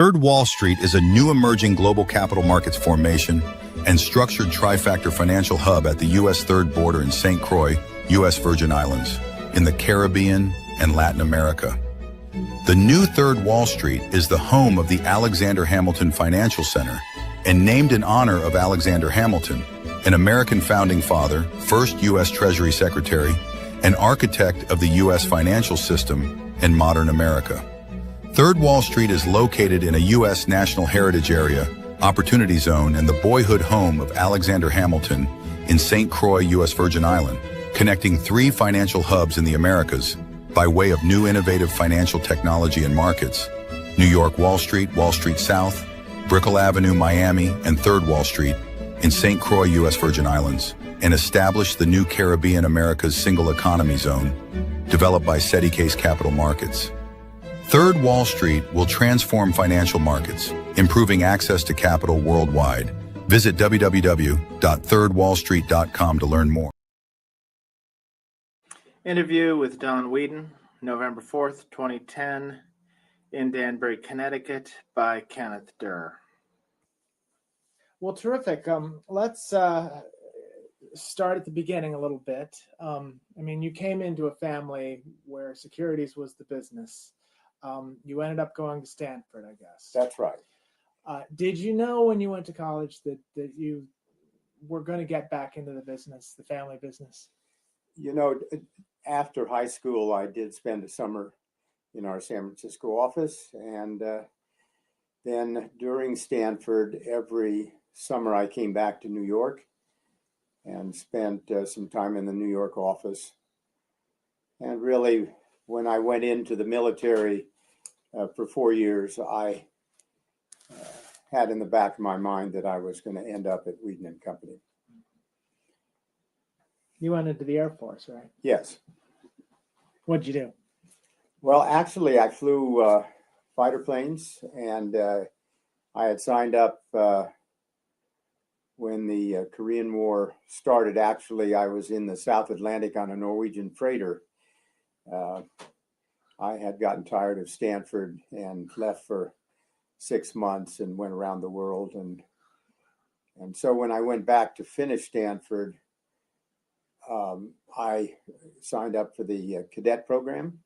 Third Wall Street is a new emerging global capital markets formation and structured trifactor financial hub at the U.S. Third Border in St. Croix, U.S. Virgin Islands, in the Caribbean and Latin America. The new Third Wall Street is the home of the Alexander Hamilton Financial Center and named in honor of Alexander Hamilton, an American founding father, first U.S. Treasury Secretary, and architect of the U.S. financial system and modern America. Third Wall Street is located in a U.S. National Heritage Area, Opportunity Zone, and the boyhood home of Alexander Hamilton in St. Croix, U.S. Virgin Island, connecting three financial hubs in the Americas by way of new innovative financial technology and markets: New York Wall Street South, Brickell Avenue, Miami, and Third Wall Street in St. Croix, U.S. Virgin Islands, and established the new Caribbean America's Single Economy Zone, developed by Securities Capital Markets. Third Wall Street will transform financial markets, improving access to capital worldwide. Visit www.thirdwallstreet.com to learn more. Interview with Don Weeden, November 4th, 2010, in Danbury, Connecticut, by Kenneth Durr. Well, terrific. Let's start at the beginning a little bit. You came into a family where securities was the business. You ended up going to Stanford, I guess. That's right. Did you know when you went to college that you were going to get back into the business, the family business? After high school, I did spend a summer in our San Francisco office. And then during Stanford, every summer I came back to New York and spent some time in the New York office. And really, when I went into the military for 4 years, I had in the back of my mind that I was going to end up at Weeden and Company. You went into the Air Force, right? Yes. What'd you do? Well, actually, I flew fighter planes, and I had signed up when the Korean War started. Actually, I was in the South Atlantic on a Norwegian freighter. I had gotten tired of Stanford and left for 6 months and went around the world. And so when I went back to finish Stanford, I signed up for the cadet program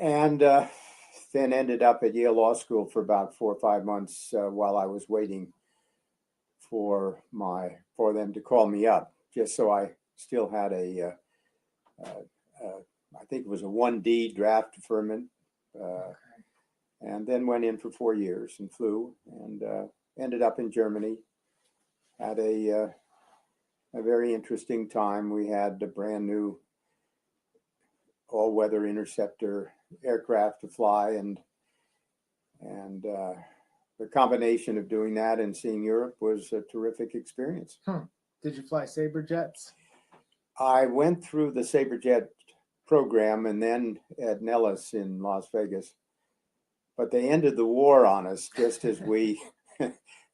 and then ended up at Yale Law School for about 4 or 5 months while I was waiting for them to call me up, just so I still had I think it was a 1D draft deferment, and then went in for 4 years and flew and ended up in Germany. Had a very interesting time. We had a brand new all-weather interceptor aircraft to fly, and the combination of doing that and seeing Europe was a terrific experience. Did you fly Sabre jets? I went through the Sabre jet program and then at Nellis in Las Vegas, but they ended the war on us just as we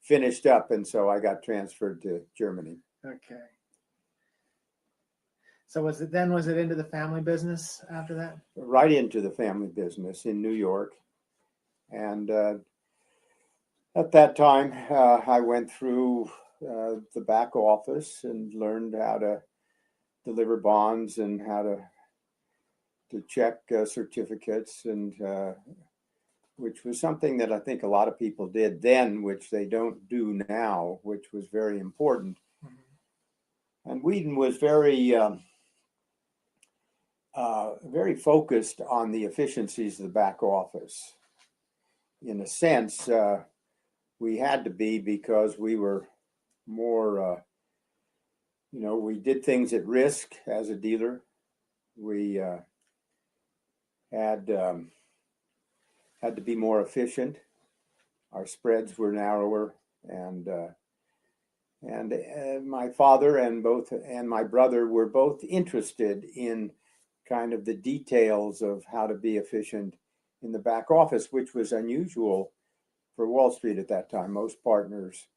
finished up, and so I got transferred to Germany. Okay. So was it into the family business after that? Right into the family business in New York. And at that time, I went through the back office and learned how to deliver bonds and how to check certificates, and which was something that I think a lot of people did then, which they don't do now, which was very important. Mm-hmm. And Weeden was very focused on the efficiencies of the back office. In a sense, we had to be, because we were more, we did things at risk as a dealer. We had to be more efficient. Our spreads were narrower, and my father and my brother were both interested in kind of the details of how to be efficient in the back office, which was unusual for Wall Street at that time. Most partners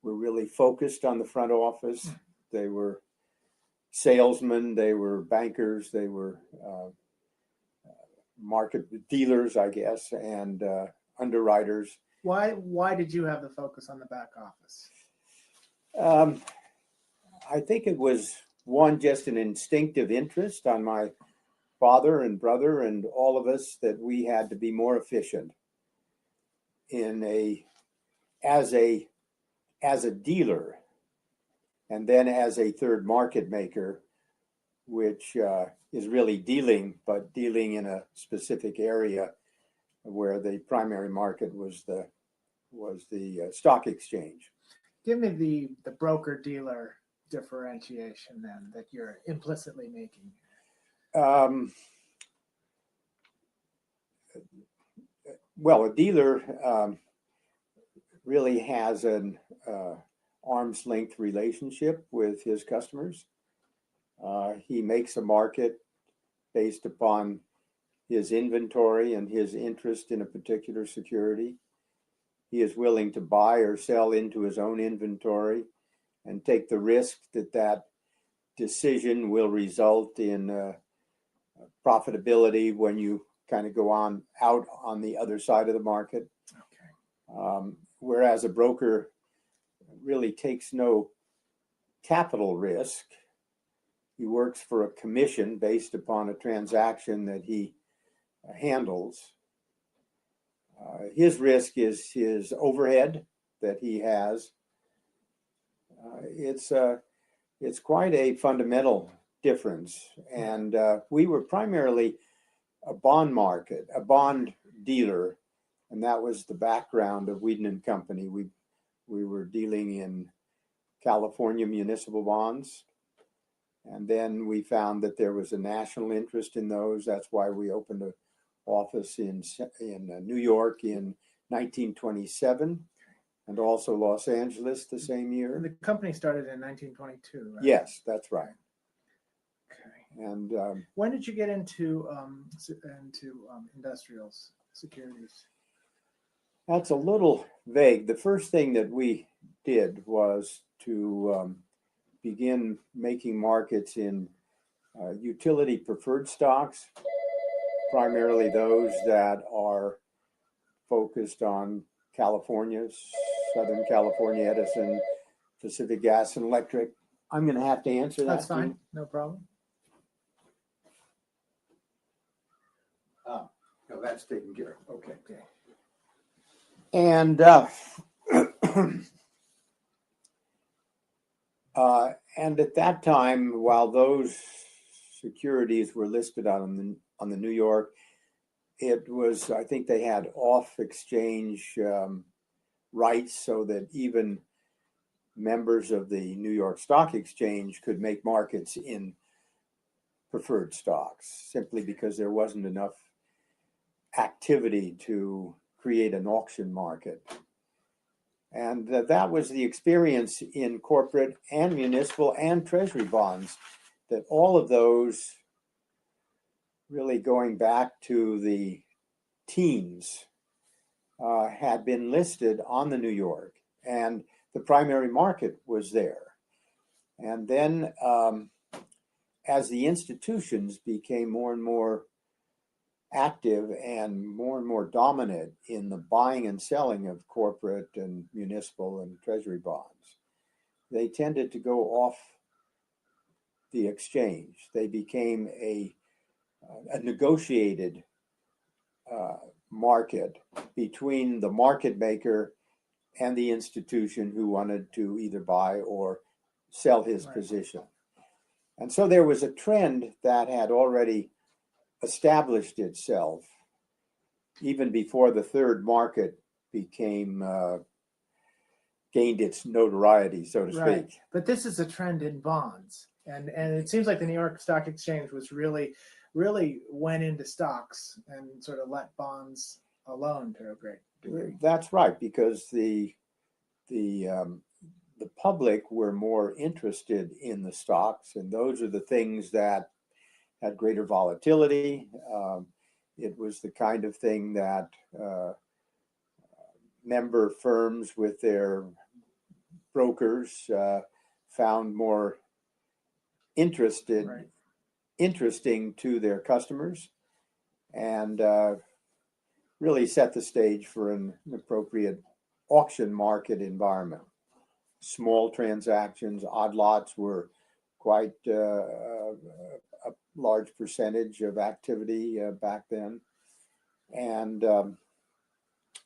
were really focused on the front office. They were salesmen, they were bankers, they were market dealers, I guess, and underwriters. Why did you have the focus on the back office? I think it was one, just an instinctive interest on my father and brother and all of us that we had to be more efficient as a dealer, and then as a third market maker, which is really dealing, but dealing in a specific area where the primary market was the stock exchange. Give me the broker dealer differentiation then that you're implicitly making. Well, a dealer really has an arm's length relationship with his customers. He makes a market based upon his inventory and his interest in a particular security. He is willing to buy or sell into his own inventory and take the risk that that decision will result in profitability when you kind of go out on the other side of the market. Okay. Whereas a broker really takes no capital risk. He works for a commission based upon a transaction that he handles. His risk is his overhead that he has. It's quite a fundamental difference. And we were primarily a bond dealer, and that was the background of Weeden and Company. We were dealing in California municipal bonds, and then we found that there was a national interest in those. That's why we opened an office in New York in 1927, and also Los Angeles the same year. The company started in 1922, right? Yes, that's right. Okay. And when did you get into industrials, securities? that's a little vague. The first thing that we did was to begin making markets in utility preferred stocks, primarily those that are focused on California, Southern California Edison, Pacific Gas and Electric. I'm going to have to answer that. That's fine, no problem. No, that's taken care of. Okay. Okay. And and at that time, while those securities were listed on the New York, it was, I think they had off exchange rights so that even members of the New York Stock Exchange could make markets in preferred stocks, simply because there wasn't enough activity to create an auction market. And that was the experience in corporate and municipal and treasury bonds, that all of those, really going back to the teens, had been listed on the New York, and the primary market was there. And then as the institutions became more and more active and more dominant in the buying and selling of corporate and municipal and treasury bonds, they tended to go off the exchange. They became a negotiated market between the market maker and the institution who wanted to either buy or sell his position. And so there was a trend that had already established itself even before the third market gained its notoriety, so to speak. Right. But this is a trend in bonds. And it seems like the New York Stock Exchange was really went into stocks and sort of let bonds alone to a great degree. That's right, because the public were more interested in the stocks, and those are the things that had greater volatility. It was the kind of thing that member firms with their brokers found more interesting to their customers. And really set the stage for an appropriate auction market environment. Small transactions, odd lots were quite a large percentage of activity back then. And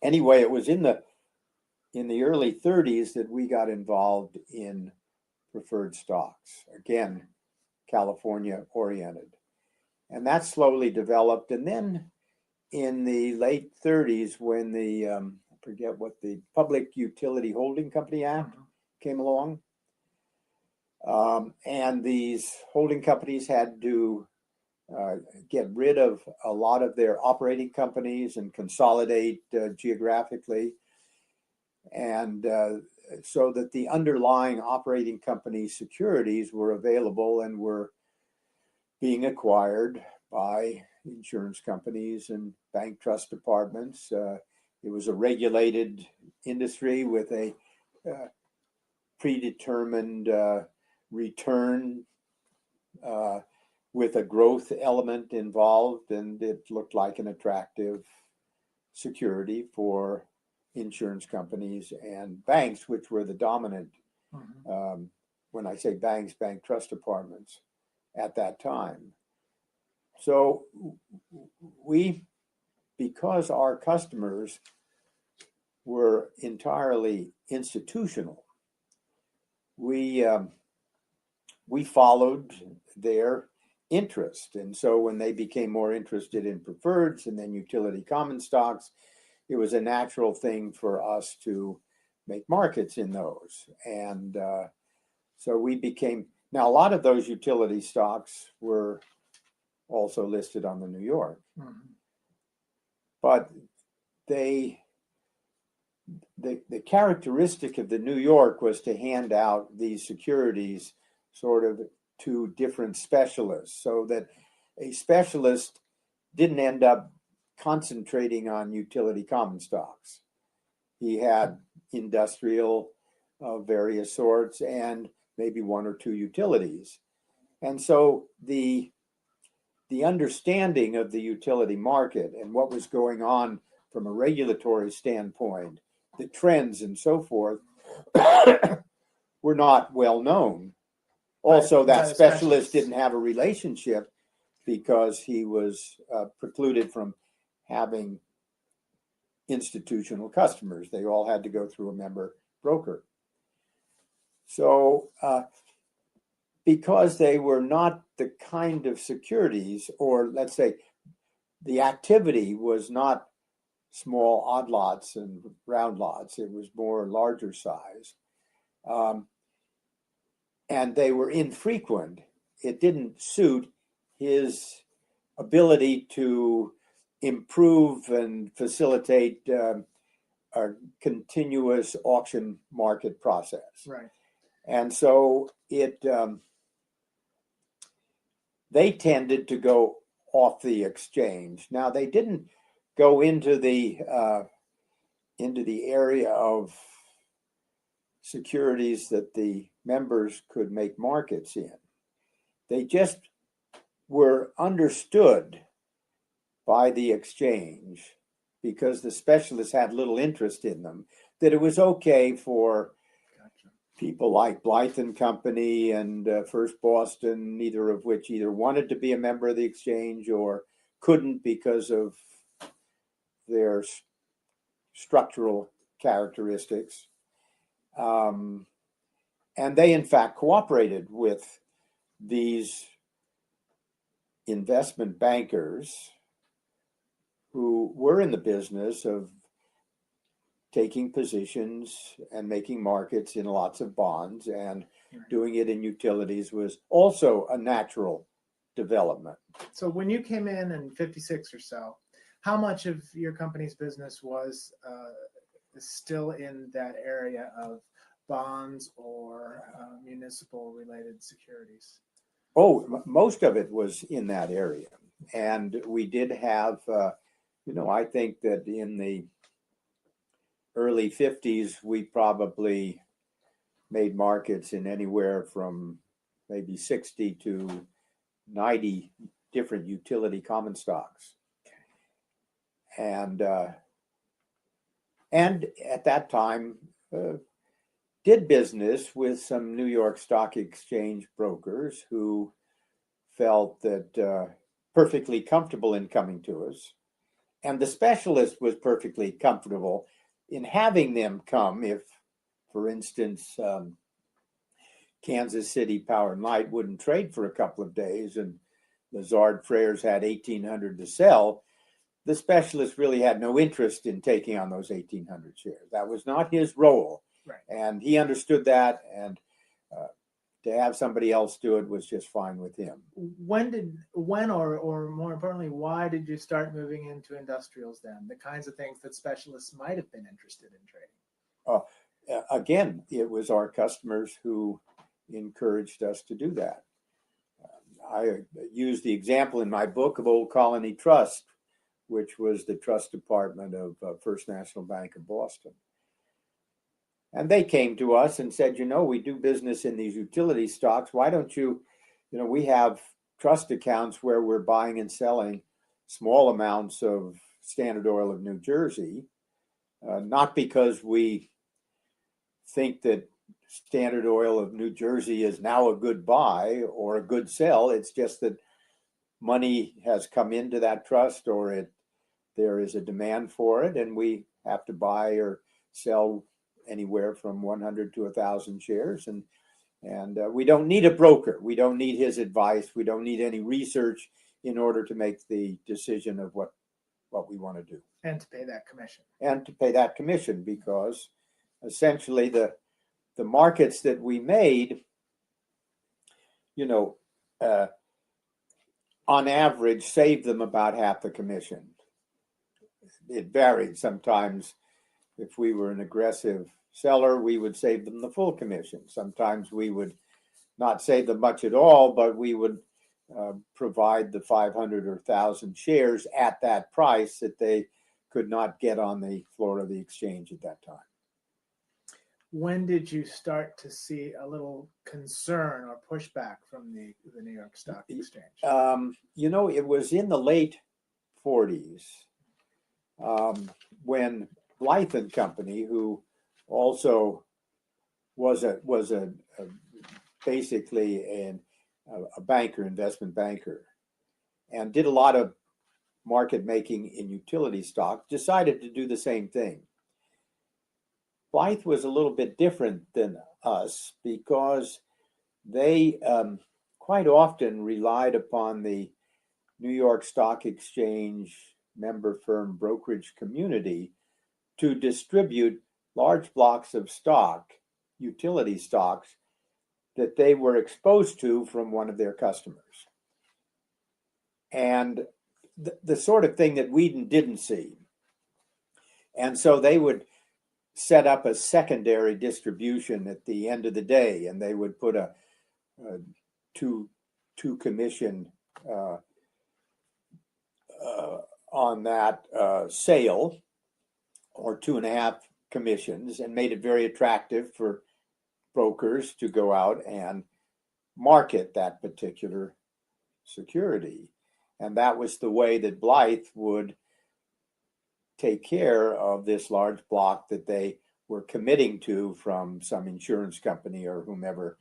anyway, it was in the early 30s that we got involved in preferred stocks, again, California oriented. And that slowly developed. And then in the late 30s, when the, I forget what the Public Utility Holding Company Act came along, and these holding companies had to get rid of a lot of their operating companies and consolidate geographically. And so that the underlying operating company securities were available and were being acquired by insurance companies and bank trust departments. It was a regulated industry with a predetermined return with a growth element involved, and it looked like an attractive security for insurance companies and banks, which were the dominant, when I say banks, bank trust departments at that time. So we, because our customers were entirely institutional, we followed their interest. And so when they became more interested in preferreds and then utility common stocks, it was a natural thing for us to make markets in those. And so we became, now a lot of those utility stocks were also listed on the New York. But the characteristic of the New York was to hand out these securities sort of to different specialists, so that a specialist didn't end up concentrating on utility common stocks. He had industrial of various sorts and maybe one or two utilities. And so the understanding of the utility market and what was going on from a regulatory standpoint, the trends and so forth, were not well known. Also, that specialist didn't have a relationship because he was precluded from having institutional customers. They all had to go through a member broker. So because they were not the kind of securities, or let's say the activity was not small odd lots and round lots, it was more larger size, and they were infrequent, it didn't suit his ability to improve and facilitate a continuous auction market process. Right. And so they tended to go off the exchange. Now, they didn't go into the area of securities that the members could make markets in. They just were understood by the exchange, because the specialists had little interest in them, that it was okay for people like Blythe and Company and First Boston, neither of which either wanted to be a member of the exchange or couldn't because of their structural characteristics. And they, in fact, cooperated with these investment bankers who were in the business of taking positions and making markets in lots of bonds, and doing it in utilities was also a natural development. So when you came in 56 or so, how much of your company's business was still in that area of bonds or municipal related securities? Oh, most of it was in that area. And we did have, I think that in the early 50s, we probably made markets in anywhere from maybe 60 to 90 different utility common stocks. and at that time did business with some New York Stock Exchange brokers who felt that perfectly comfortable in coming to us. And the specialist was perfectly comfortable in having them come if, for instance, Kansas City Power and Light wouldn't trade for a couple of days and Lazard Freres had 1,800 to sell. The specialist really had no interest in taking on those 1,800 shares. That was not his role. Right. And he understood that, and to have somebody else do it was just fine with him. When or more importantly, why did you start moving into industrials then? The kinds of things that specialists might have been interested in trading. Again, it was our customers who encouraged us to do that. I used the example in my book of Old Colony Trust, which was the trust department of First National Bank of Boston. And they came to us and said, we do business in these utility stocks. Why don't you, we have trust accounts where we're buying and selling small amounts of Standard Oil of New Jersey, not because we think that Standard Oil of New Jersey is now a good buy or a good sell. It's just that money has come into that trust or there is a demand for it, and we have to buy or sell anywhere from 100 to 1,000 shares. And we don't need a broker. We don't need his advice. We don't need any research in order to make the decision of what we want to do. And to pay that commission. And to pay that commission, because essentially the markets that we made, on average, saved them about half the commission. It varied. Sometimes if we were an aggressive seller, we would save them the full commission. Sometimes we would not save them much at all, but we would provide the 500 or 1,000 shares at that price that they could not get on the floor of the exchange at that time. When did you start to see a little concern or pushback from the New York Stock Exchange? It was in the late 40s when Blythe and Company, who also was basically a banker, investment banker, and did a lot of market making in utility stock, decided to do the same thing. Blythe was a little bit different than us because they quite often relied upon the New York Stock Exchange member firm brokerage community to distribute large blocks of stock, utility stocks, that they were exposed to from one of their customers. And the sort of thing that Weeden didn't see. And so they would set up a secondary distribution at the end of the day, and they would put a two commission on that sale, or 2.5 commissions, and made it very attractive for brokers to go out and market that particular security. And that was the way that Blythe would take care of this large block that they were committing to from some insurance company or whomever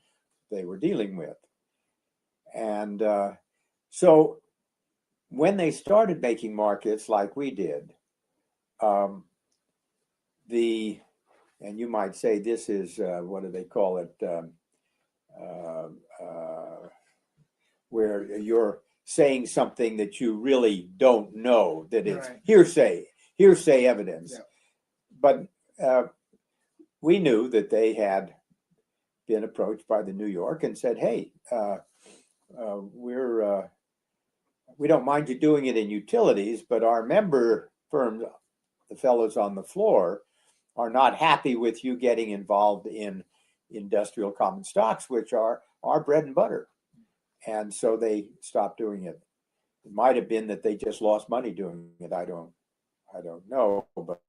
they were dealing with. And so when they started making markets like we did, and you might say this is, what do they call it, where you're saying something that you really don't know, that it's Right. hearsay evidence. Yeah. But we knew that they had been approached by the New York and said, hey, we don't mind you doing it in utilities, but our member firms, the fellows on the floor, are not happy with you getting involved in industrial common stocks, which are our bread and butter. And so they stopped doing it. It might have been that they just lost money doing it. I don't know, but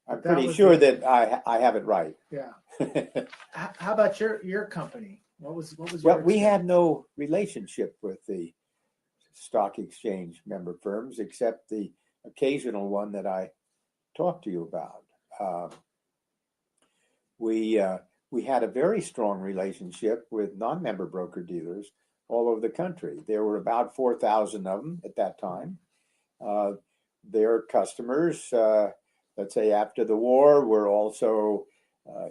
I'm pretty sure that I have it right. Yeah. How about your company? What was your Well, we experience? had no relationship with the stock exchange member firms except the occasional one that I talked to you about. We had a very strong relationship with non-member broker-dealers all over the country. There were about 4,000 of them at that time. Their customers, let's say after the war, were also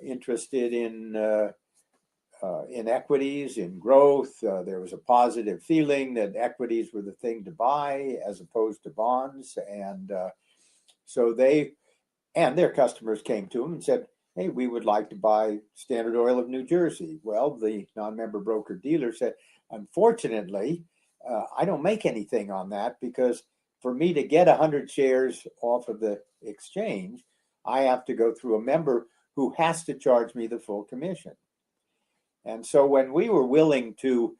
interested in equities, in growth. There was a positive feeling that equities were the thing to buy as opposed to bonds. And so they and their customers came to them and said, hey, we would like to buy Standard Oil of New Jersey. Well, the non-member broker dealer said, unfortunately, I don't make anything on that, because for me to get 100 shares off of the exchange, I have to go through a member who has to charge me the full commission. And so when we were willing to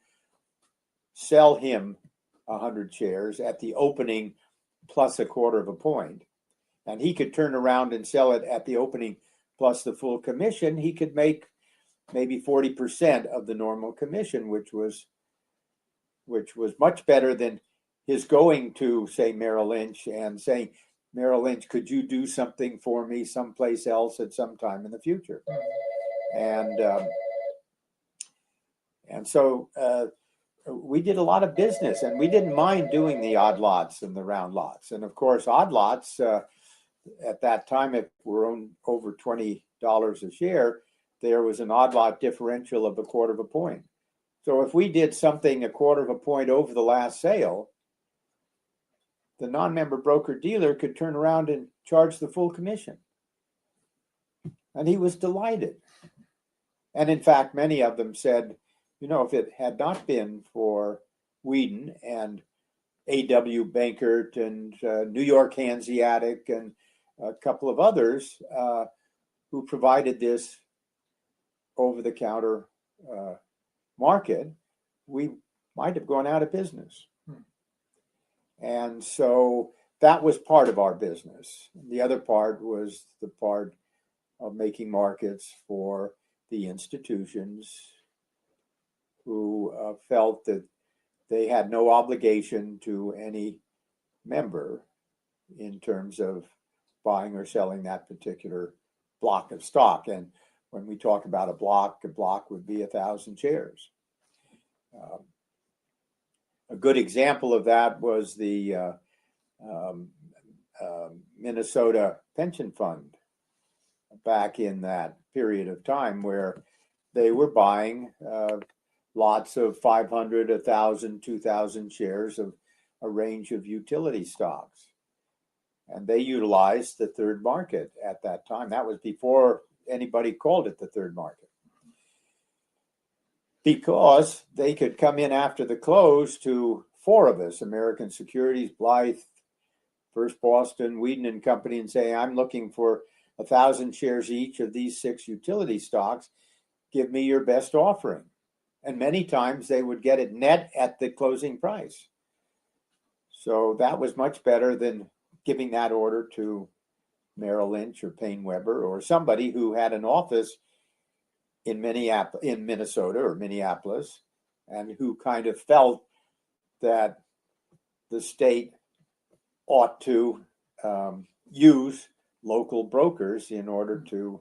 sell him 100 shares at the opening plus a quarter of a point, and he could turn around and sell it at the opening plus the full commission, he could make maybe 40% of the normal commission, which was much better than his going to, say, Merrill Lynch and saying, Merrill Lynch, could you do something for me someplace else at some time in the future? And so we did a lot of business, and we didn't mind doing the odd lots and the round lots. And of course, odd lots at that time, if we're on over $20 a share, there was an odd lot differential of a quarter of a point. So if we did something a quarter of a point over the last sale, the non-member broker dealer could turn around and charge the full commission. And he was delighted. And in fact, many of them said, you know, if it had not been for Weeden and A.W. Bankert and New York Hanseatic and a couple of others who provided this over-the-counter market, we might have gone out of business. And so that was part of our business. The other part was the part of making markets for the institutions who felt that they had no obligation to any member in terms of buying or selling that particular block of stock. And when we talk about a block would be 1,000 shares. A good example of that was the Minnesota pension fund back in that period of time, where they were buying lots of 500, 1,000, 2,000 shares of a range of utility stocks. And they utilized the third market at that time. That was before anybody called it the third market, because they could come in after the close to four of us, American Securities, Blythe, First Boston, Weeden and Company, and say, I'm looking for 1,000 shares each of these 6 utility stocks. Give me your best offering. And many times they would get it net at the closing price. So that was much better than giving that order to Merrill Lynch or Payne Weber or somebody who had an office in Minnesota or Minneapolis, and who kind of felt that the state ought to use local brokers in order to,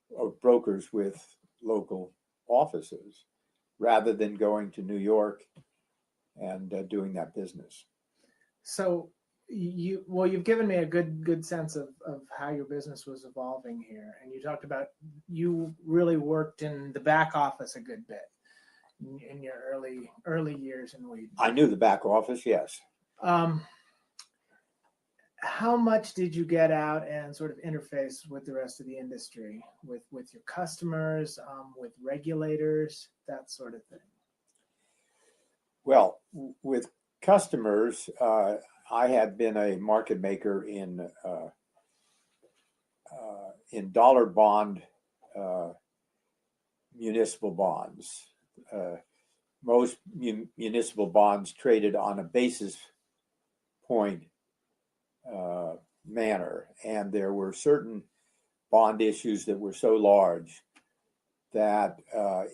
or brokers with local offices, rather than going to New York and doing that business. So you've given me a good sense of how your business was evolving here, and you talked about you really worked in the back office a good bit in your early years in Weeden. I knew the back office, yes. How much did you get out and sort of interface with the rest of the industry, with your customers, with regulators, that sort of thing? Well, with customers, I had been a market maker in dollar bond municipal bonds. Most municipal bonds traded on a basis point manner, and there were certain bond issues that were so large that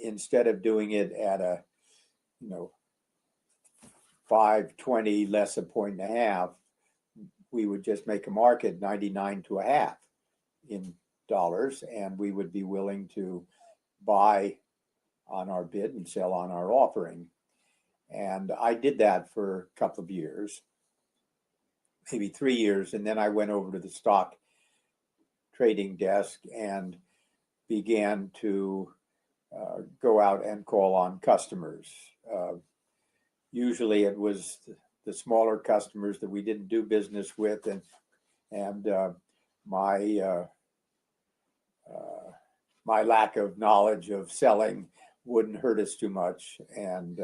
instead of doing it at a 520 less a point and a half, we would just make a mark at 99 to a half in dollars, and we would be willing to buy on our bid and sell on our offering. And I did that for a couple of years, maybe 3 years, and then I went over to the stock trading desk and began to go out and call on customers. Usually it was the smaller customers that we didn't do business with, and my lack of knowledge of selling wouldn't hurt us too much. And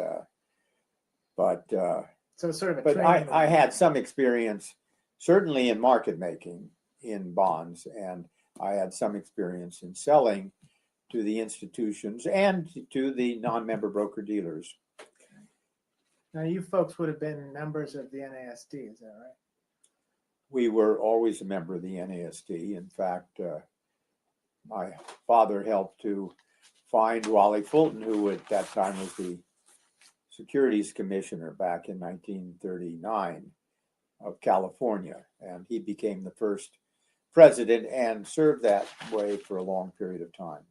So sort of a but training. I had some experience, certainly in market making in bonds, and I had some experience in selling to the institutions and to the non-member broker dealers. Now, you folks would have been members of the NASD, is that right? We were always a member of the NASD. In fact, my father helped to find Wally Fulton, who at that time was the Securities Commissioner back in 1939 of California. And he became the first president and served that way for a long period of time.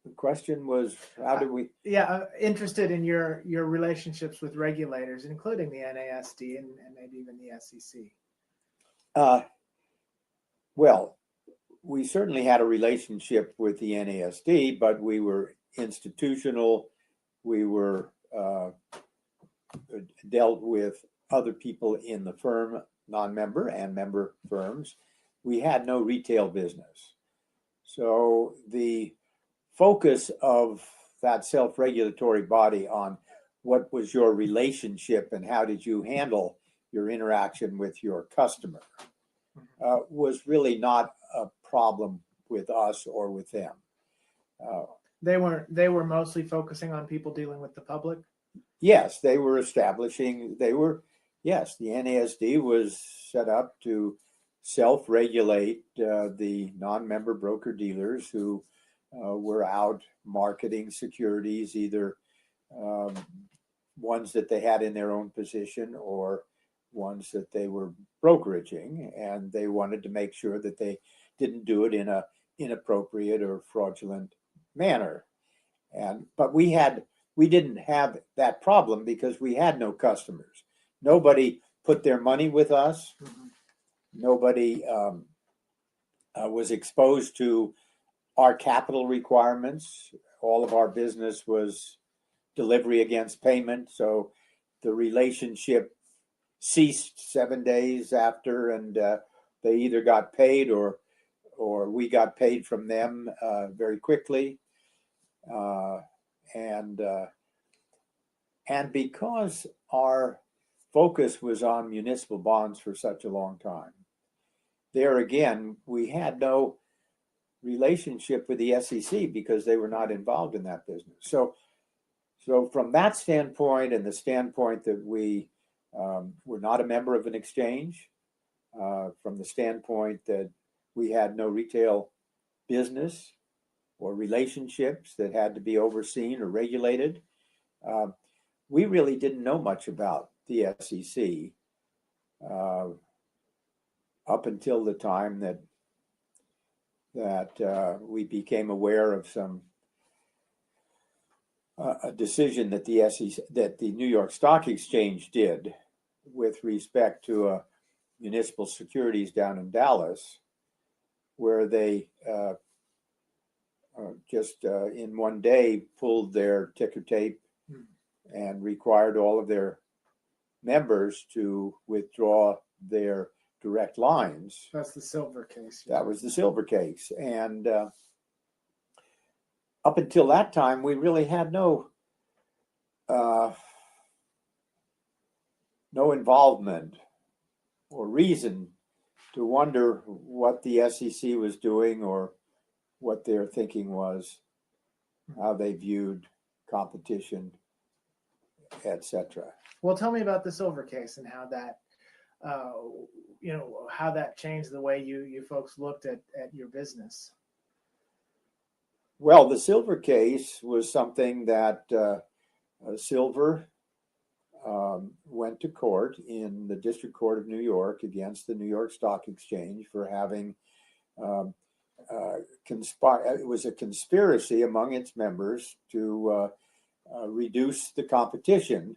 The question was, how did we? Yeah, I'm interested in your relationships with regulators, including the NASD and maybe even the SEC. Well, we certainly had a relationship with the NASD, but we were institutional. We were dealt with other people in the firm, non-member and member firms. We had no retail business. So the focus of that self-regulatory body on what was your relationship and how did you handle your interaction with your customer was really not a problem with us or with them. They were mostly focusing on people dealing with the public. Yes, they were establishing. Yes, the NASD was set up to self-regulate the non-member broker dealers who were out marketing securities, either ones that they had in their own position or ones that they were brokeraging, and they wanted to make sure that they didn't do it in a inappropriate or fraudulent manner. But we didn't have that problem because we had no customers. Nobody put their money with us. Mm-hmm. Nobody was exposed to our capital requirements. All of our business was delivery against payment. So the relationship ceased 7 days after, and they either got paid or we got paid from them very quickly. And because our focus was on municipal bonds for such a long time, there again, we had no relationship with the SEC because they were not involved in that business. So from that standpoint, and the standpoint that we were not a member of an exchange, from the standpoint that we had no retail business or relationships that had to be overseen or regulated, we really didn't know much about the SEC up until the time that we became aware of a decision that the SEC, that the New York Stock Exchange did with respect to municipal securities down in Dallas, where they just in one day pulled their ticker tape and required all of their members to withdraw their direct lines. That's the silver case. That was the silver case. And up until that time, we really had no involvement or reason to wonder what the SEC was doing or what their thinking was, how they viewed competition, etc. Well, tell me about the silver case and how that, how that changed the way you folks looked at your business. Well, the silver case was something that silver went to court in the District Court of New York against the New York Stock Exchange for having it was a conspiracy among its members to reduce the competition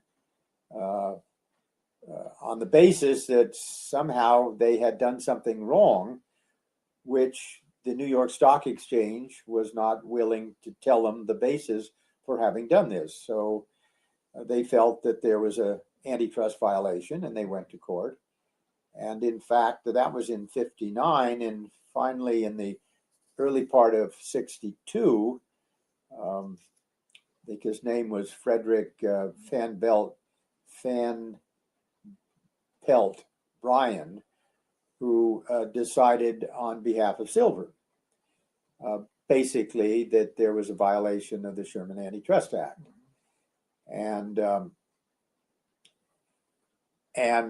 on the basis that somehow they had done something wrong, which the New York Stock Exchange was not willing to tell them the basis for having done this. So they felt that there was an antitrust violation, and they went to court. And in fact, that was in 59, and finally in the early part of 62, I think his name was Frederick Van Pelt Bryan, who decided on behalf of Silver, basically that there was a violation of the Sherman Antitrust Act. And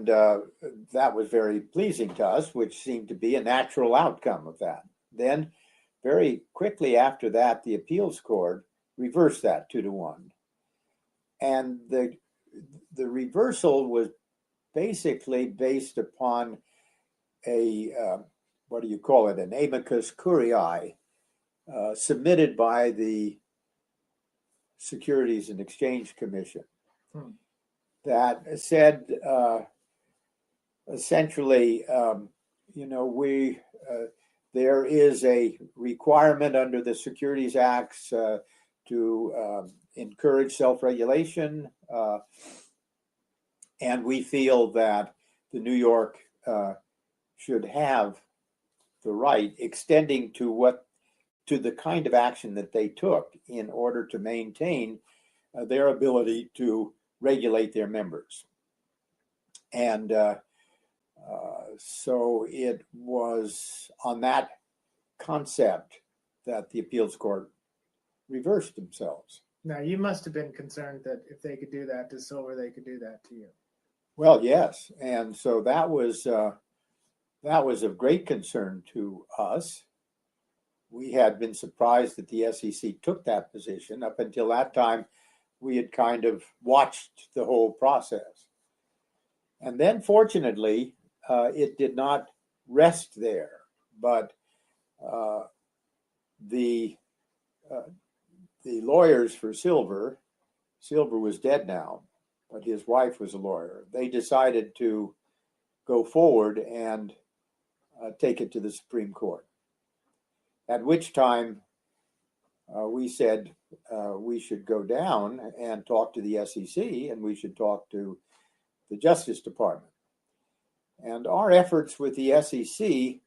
that was very pleasing to us, which seemed to be a natural outcome of that. Then very quickly after that, the appeals court reversed that 2-1. And the reversal was basically based upon a, what do you call it, an amicus curiae submitted by the Securities and Exchange Commission that said essentially, there is a requirement under the Securities Acts to encourage self-regulation, and we feel that the New York should have the right extending to the kind of action that they took in order to maintain their ability to regulate their members. And so it was on that concept that the appeals court reversed themselves. Now, you must have been concerned that if they could do that to Silver, they could do that to you. Well, yes. And so that was of great concern to us. We had been surprised that the SEC took that position. Up until that time, we had kind of watched the whole process. And then, fortunately, it did not rest there. But the lawyers for Silver was dead now, but his wife was a lawyer. They decided to go forward and take it to the Supreme Court. At which time we said we should go down and talk to the SEC, and we should talk to the Justice Department. And our efforts with the SEC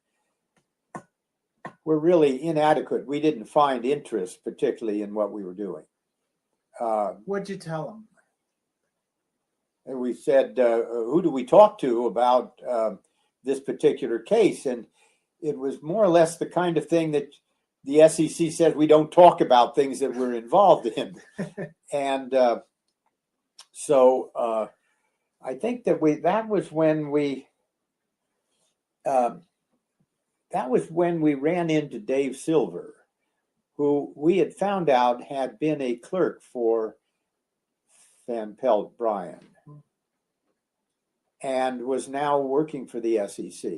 were really inadequate. We didn't find interest particularly in what we were doing. What'd you tell them? And we said, who do we talk to about this particular case? And it was more or less the kind of thing that the SEC said, we don't talk about things that we're involved in. And so I think that that was when we ran into Dave Silver, who we had found out had been a clerk for Van Pelt Bryan and was now working for the SEC.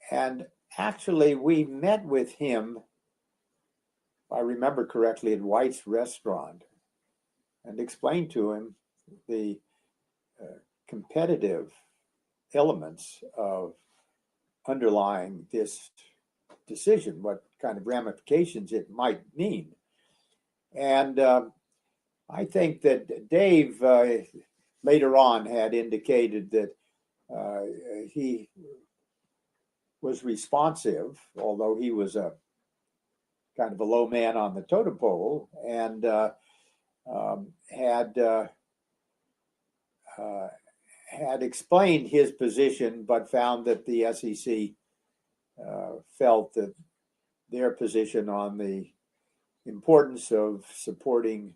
And actually, we met with him, if I remember correctly, at White's Restaurant and explained to him the competitive elements of underlying this decision, what kind of ramifications it might mean. And I think that Dave later on had indicated that he was responsive, although he was a kind of a low man on the totem pole, and had explained his position, but found that the SEC felt that their position on the importance of supporting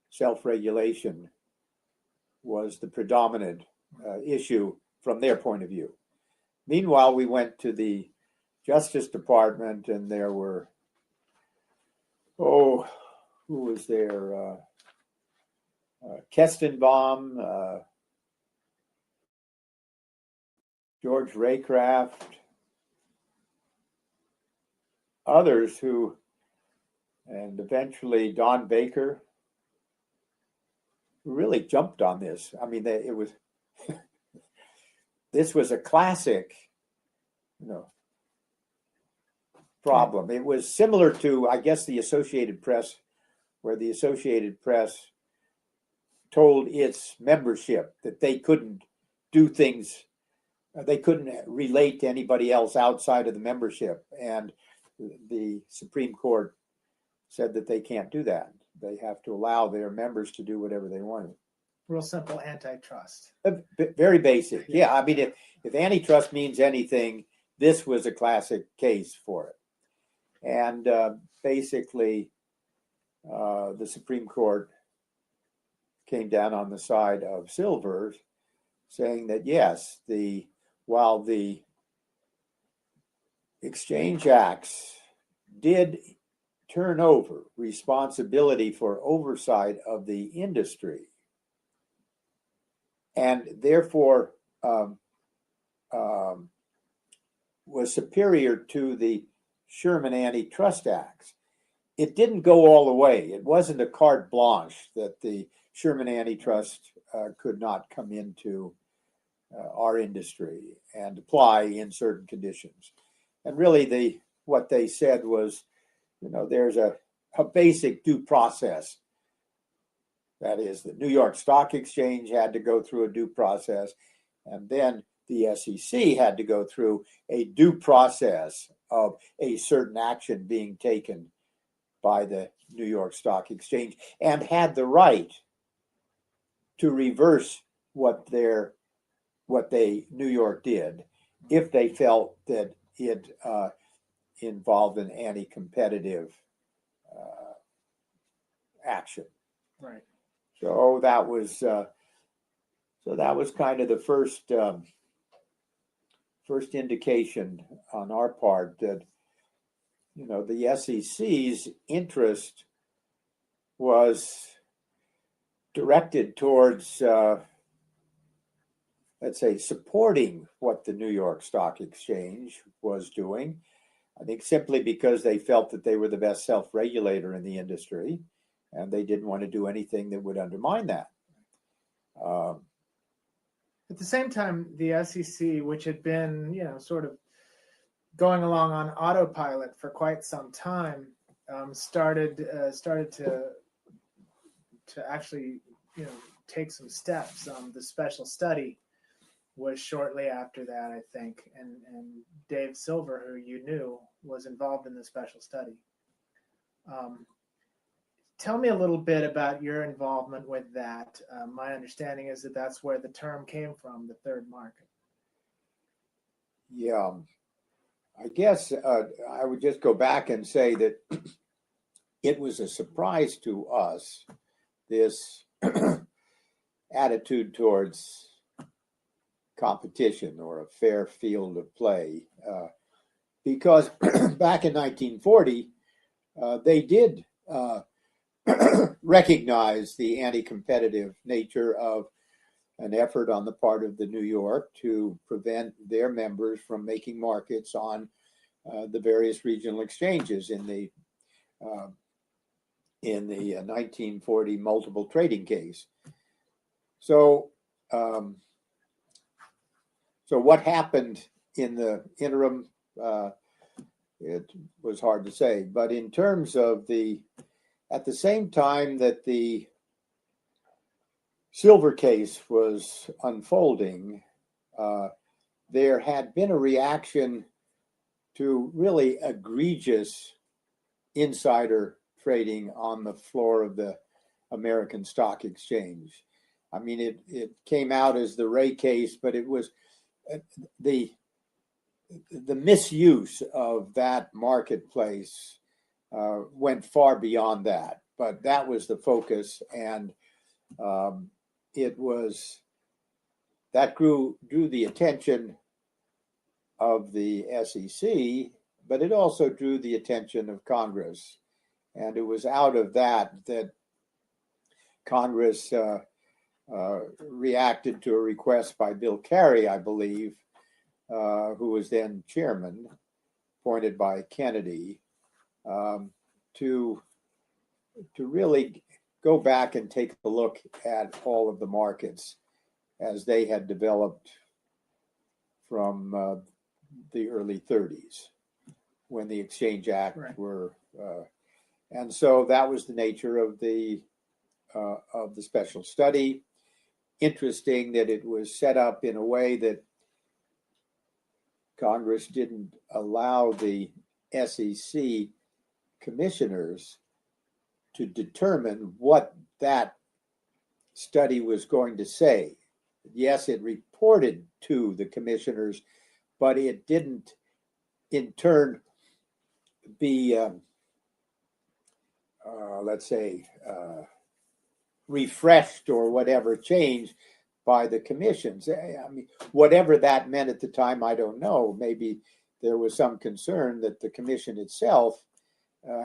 self-regulation was the predominant issue from their point of view. Meanwhile, we went to the Justice Department, and there were, who was there? Kestenbaum, George Raycraft, others who, and eventually Don Baker, who really jumped on this. I mean, it was this was a classic, problem. It was similar to, I guess, the Associated Press, where the Associated Press told its membership that they couldn't do things, they couldn't relate to anybody else outside of the membership. And the Supreme Court said that they can't do that. They have to allow their members to do whatever they want. Real simple antitrust. Very basic. Yeah, I mean, if antitrust means anything, this was a classic case for it. And basically, the Supreme Court came down on the side of Silver, saying that yes, while the Exchange Acts did turn over responsibility for oversight of the industry, and therefore was superior to the Sherman Antitrust Acts, it didn't go all the way. It wasn't a carte blanche that the Sherman Antitrust could not come into our industry and apply in certain conditions. And really, what they said was, there's a basic due process. That is, the New York Stock Exchange had to go through a due process, and then the SEC had to go through a due process of a certain action being taken by the New York Stock Exchange, and had the right to reverse what New York did if they felt that it involved an anti-competitive action. Right. So that was kind of the first indication on our part that the SEC's interest was directed towards, let's say, supporting what the New York Stock Exchange was doing. I think simply because they felt that they were the best self-regulator in the industry, and they didn't want to do anything that would undermine that. At the same time, the SEC, which had been, sort of going along on autopilot for quite some time, started to actually, take some steps. The special study was shortly after that, I think, and Dave Silver, who you knew, was involved in the special study. Tell me a little bit about your involvement with that. My understanding is that that's where the term came from, the third market. Yeah, I guess I would just go back and say that it was a surprise to us, this attitude towards competition or a fair field of play, because back in 1940, they did recognize the anti-competitive nature of an effort on the part of the New York to prevent their members from making markets on the various regional exchanges in the 1940 multiple trading case. So what happened in the interim, it was hard to say. But in terms of at the same time that the Silver case was unfolding, there had been a reaction to really egregious insider trading on the floor of the American Stock Exchange. I mean, it came out as the Ray case, but it was the misuse of that marketplace went far beyond that. But that was the focus, and that drew the attention of the SEC, but it also drew the attention of Congress. And it was out of that Congress reacted to a request by Bill Carey, I believe, who was then chairman, appointed by Kennedy, to really go back and take a look at all of the markets as they had developed from the early 30s, when the Exchange Act were, and so that was the nature of the special study. Interesting that it was set up in a way that Congress didn't allow the SEC commissioners to determine what that study was going to say. Yes, it reported to the commissioners, but it didn't in turn be, let's say, refreshed or whatever, changed by the commissions. I mean, whatever that meant at the time, I don't know. Maybe there was some concern that the commission itself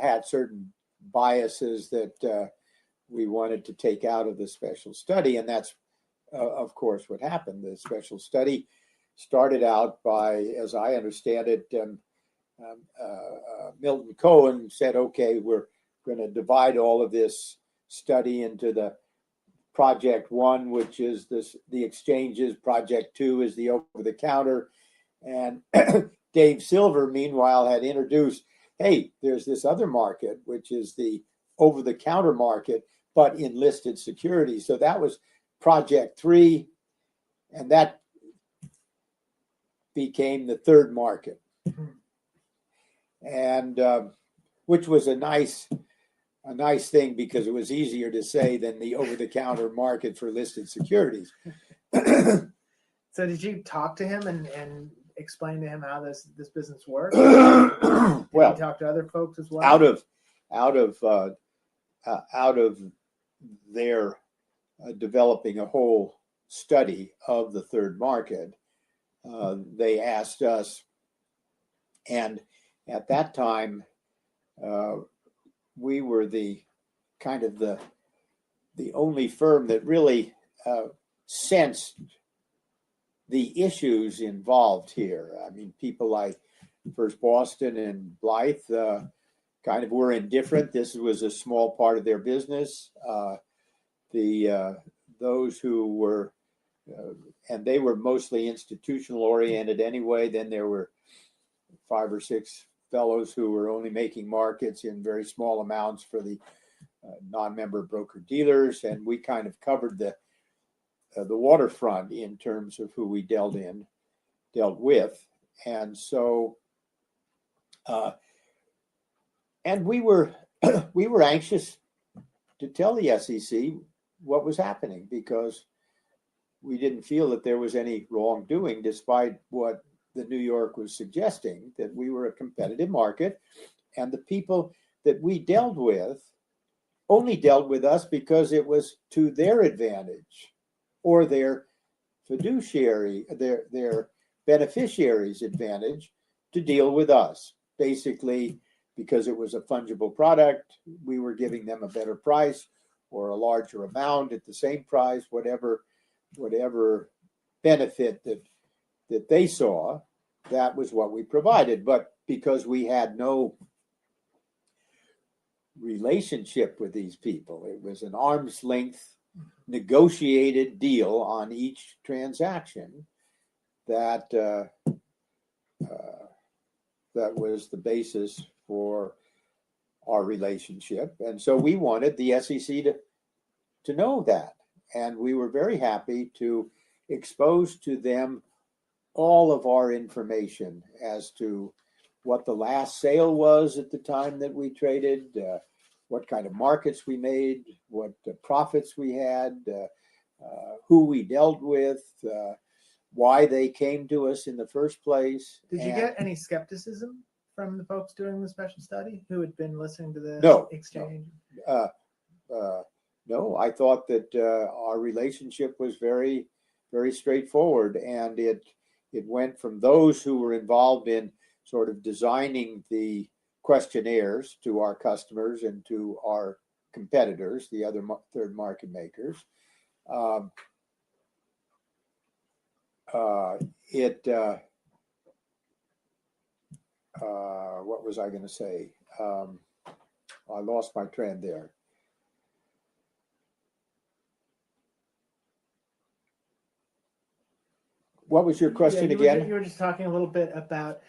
had certain biases that we wanted to take out of the special study. And that's, of course, what happened. The special study started out by, as I understand it, Milton Cohen said, okay, we're going to divide all of this study into the Project 1, which is the exchanges. Project 2 is the over-the-counter. And Dave Silver, meanwhile, had introduced, hey, there's this other market, which is the over-the-counter market, but in listed securities. So that was Project 3, and that became the third market. And which was a nice thing, because it was easier to say than the over-the-counter market for listed securities. So did you talk to him and explain to him how this business works? Well, you talk to other folks as well? Out of their developing a whole study of the third market, they asked us, and at that time, we were the only firm that really sensed the issues involved here. I mean, people like First Boston and Blythe kind of were indifferent. This was a small part of their business. Those who were, and they were mostly institutional oriented anyway. Then there were 5 or 6 fellows who were only making markets in very small amounts for the non-member broker dealers, and we kind of covered the waterfront in terms of who we dealt with, and so and we were anxious to tell the SEC what was happening, because we didn't feel that there was any wrongdoing, despite what the New York was suggesting, that we were a competitive market, and the people that we dealt with only dealt with us because it was to their advantage or their fiduciary, their beneficiaries' advantage to deal with us. Basically, because it was a fungible product, we were giving them a better price or a larger amount at the same price, whatever benefit that they saw, that was what we provided. But because we had no relationship with these people, it was an arm's length negotiated deal on each transaction, that was the basis for our relationship. And so we wanted the SEC to know that. And we were very happy to expose to them all of our information as to what the last sale was at the time that we traded, what kind of markets we made, what profits we had, who we dealt with, why they came to us in the first place. Did you get any skepticism from the folks doing the special study who had been listening to the exchange? No, I thought that our relationship was very, very straightforward, and it went from those who were involved in sort of designing the questionnaires to our customers and to our competitors, the other third market makers. What was I going to say? I lost my trend there. What was your question again? You were just talking a little bit about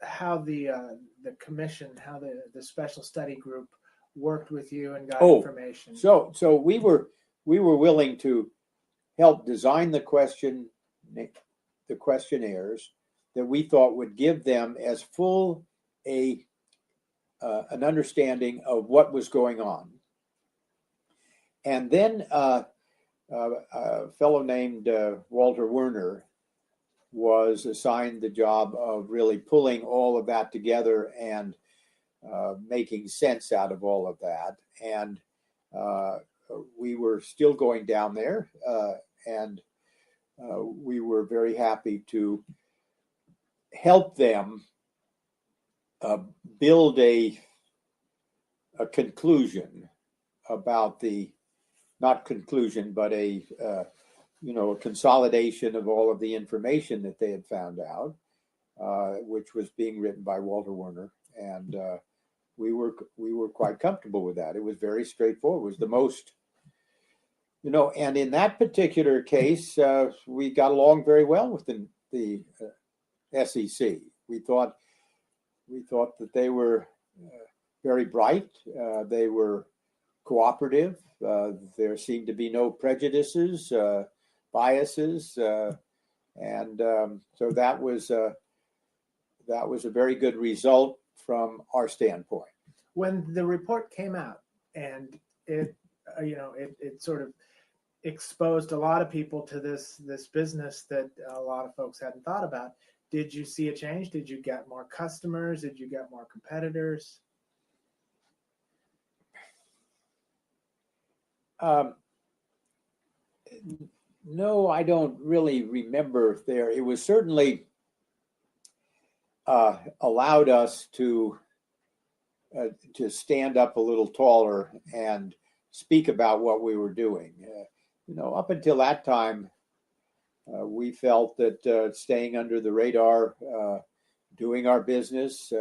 how the commission, how the special study group worked with you and got information. So we were willing to help design the questionnaires that we thought would give them as full an understanding of what was going on. And then a fellow named Walter Werner was assigned the job of really pulling all of that together and making sense out of all of that. And we were still going down there, and we were very happy to help them build a conclusion about the, not conclusion, but a consolidation of all of the information that they had found out, which was being written by Walter Werner. And we were quite comfortable with that. It was very straightforward. It was the most, and in that particular case, we got along very well with the SEC. We thought that they were very bright. They were cooperative. There seemed to be no prejudices, biases, and so that was a very good result from our standpoint. When the report came out and it sort of exposed a lot of people to this business that a lot of folks hadn't thought about, did you see a change? Did you get more customers? Did you get more competitors? No, I don't really remember there. It was certainly allowed us to stand up a little taller and speak about what we were doing. Up until that time, we felt that staying under the radar, doing our business,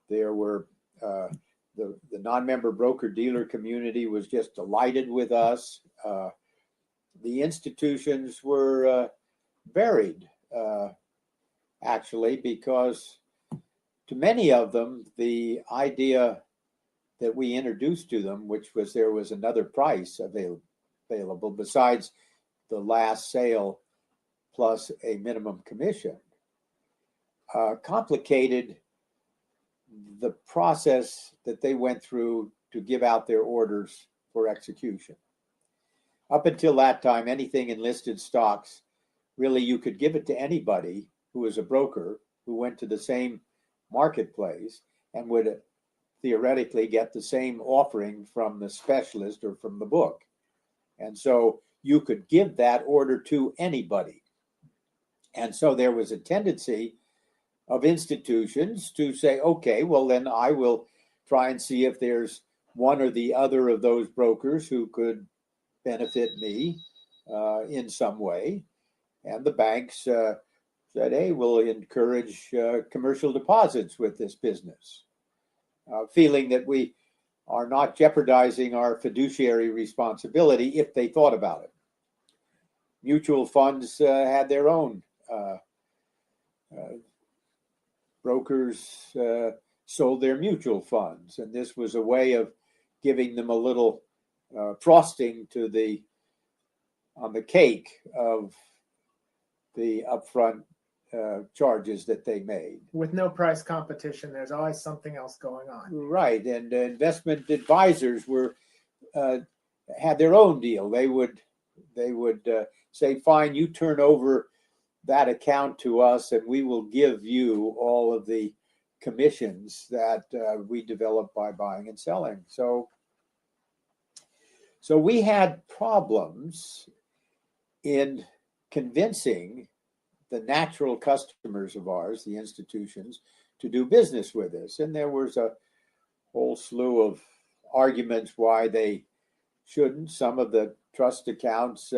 there were the non-member broker-dealer community was just delighted with us. The institutions were varied, actually, because to many of them, the idea that we introduced to them, which was there was another price available besides the last sale plus a minimum commission, complicated the process that they went through to give out their orders for execution. Up until that time, anything in listed stocks, really you could give it to anybody who was a broker who went to the same marketplace and would theoretically get the same offering from the specialist or from the book. And so you could give that order to anybody. And so there was a tendency of institutions to say, okay, well, then I will try and see if there's one or the other of those brokers who could benefit me in some way. And the banks said, hey, we'll encourage commercial deposits with this business, feeling that we are not jeopardizing our fiduciary responsibility if they thought about it. Mutual funds had their own brokers sold their mutual funds, and this was a way of giving them a little frosting to on the cake of the upfront charges that they made. With no price competition, there's always something else going on. Right, and investment advisors had their own deal. They would say, fine, you turn over that account to us and we will give you all of the commissions that we develop by buying and selling. So we had problems in convincing the natural customers of ours, the institutions, to do business with us. And there was a whole slew of arguments why they shouldn't. Some of the trust accounts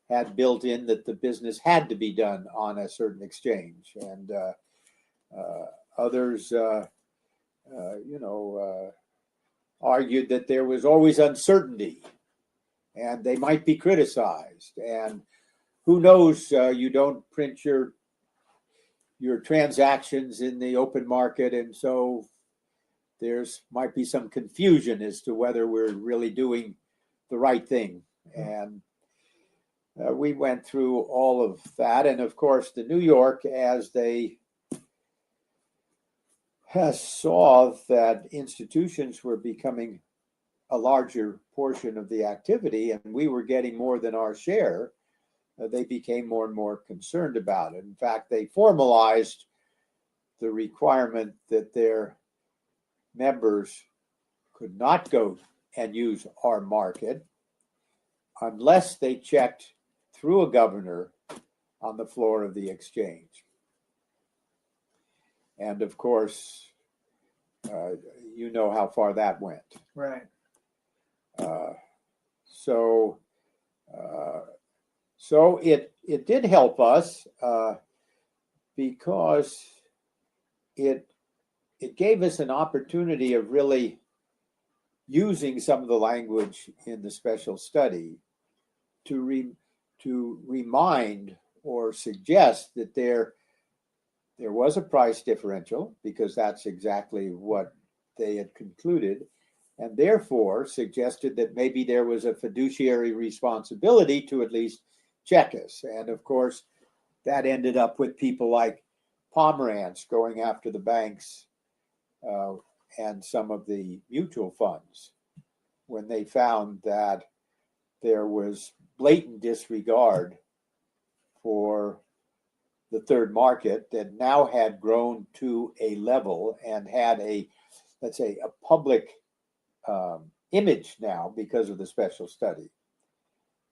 had built in that the business had to be done on a certain exchange, and others, argued that there was always uncertainty, and they might be criticized. And who knows? You don't print your transactions in the open market, and so there's might be some confusion as to whether we're really doing the right thing. And we went through all of that. And of course, the New York, as they saw that institutions were becoming a larger portion of the activity and we were getting more than our share, they became more and more concerned about it. In fact, they formalized the requirement that their members could not go and use our market unless they checked through a governor on the floor of the exchange. And of course, you know how far that went. Right. So it did help us because it gave us an opportunity of really using some of the language in the special study to remind or suggest that there was a price differential, because that's exactly what they had concluded, and therefore suggested that maybe there was a fiduciary responsibility to at least check us. And of course, that ended up with people like Pomerantz going after the banks and some of the mutual funds when they found that there was blatant disregard for the third market that now had grown to a level and had a, let's say, a public image now because of the special study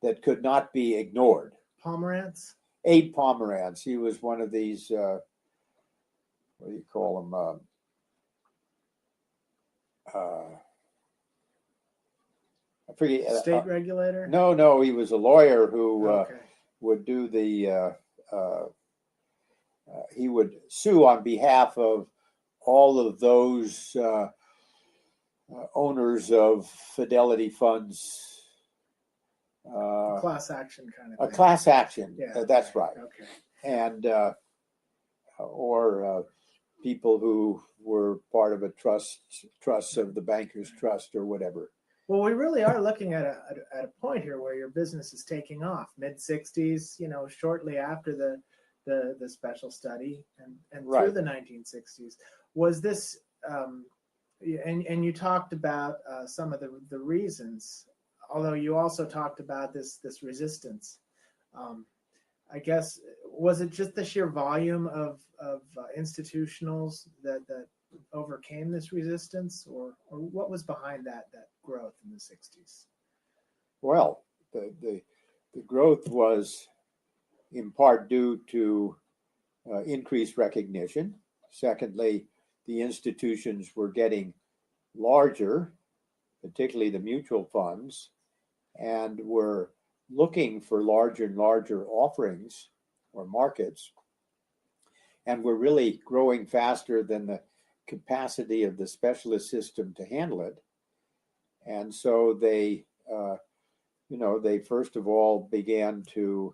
that could not be ignored. Pomerantz? Abe Pomerantz, he was one of these, what do you call them? I forget. State regulator? No, he was a lawyer who Okay. would do the, he would sue on behalf of all of those owners of fidelity funds. Class action kind of A thing. class action, Yeah. that's right. Okay. And or people who were part of a trust of the Bankers Trust or whatever. Well, we really are looking at a point here where your business is taking off. Mid-60s, shortly after the special study and Right. through the 1960s. Was this, and you talked about some of the reasons, although you also talked about this resistance. I guess, was it just the sheer volume of institutionals that overcame this resistance, or what was behind that growth in the 60s? Well, the growth was in part due to increased recognition. Secondly, the institutions were getting larger, particularly the mutual funds, and were looking for larger and larger offerings or markets, and were really growing faster than the capacity of the specialist system to handle it. And so they, they first of all began to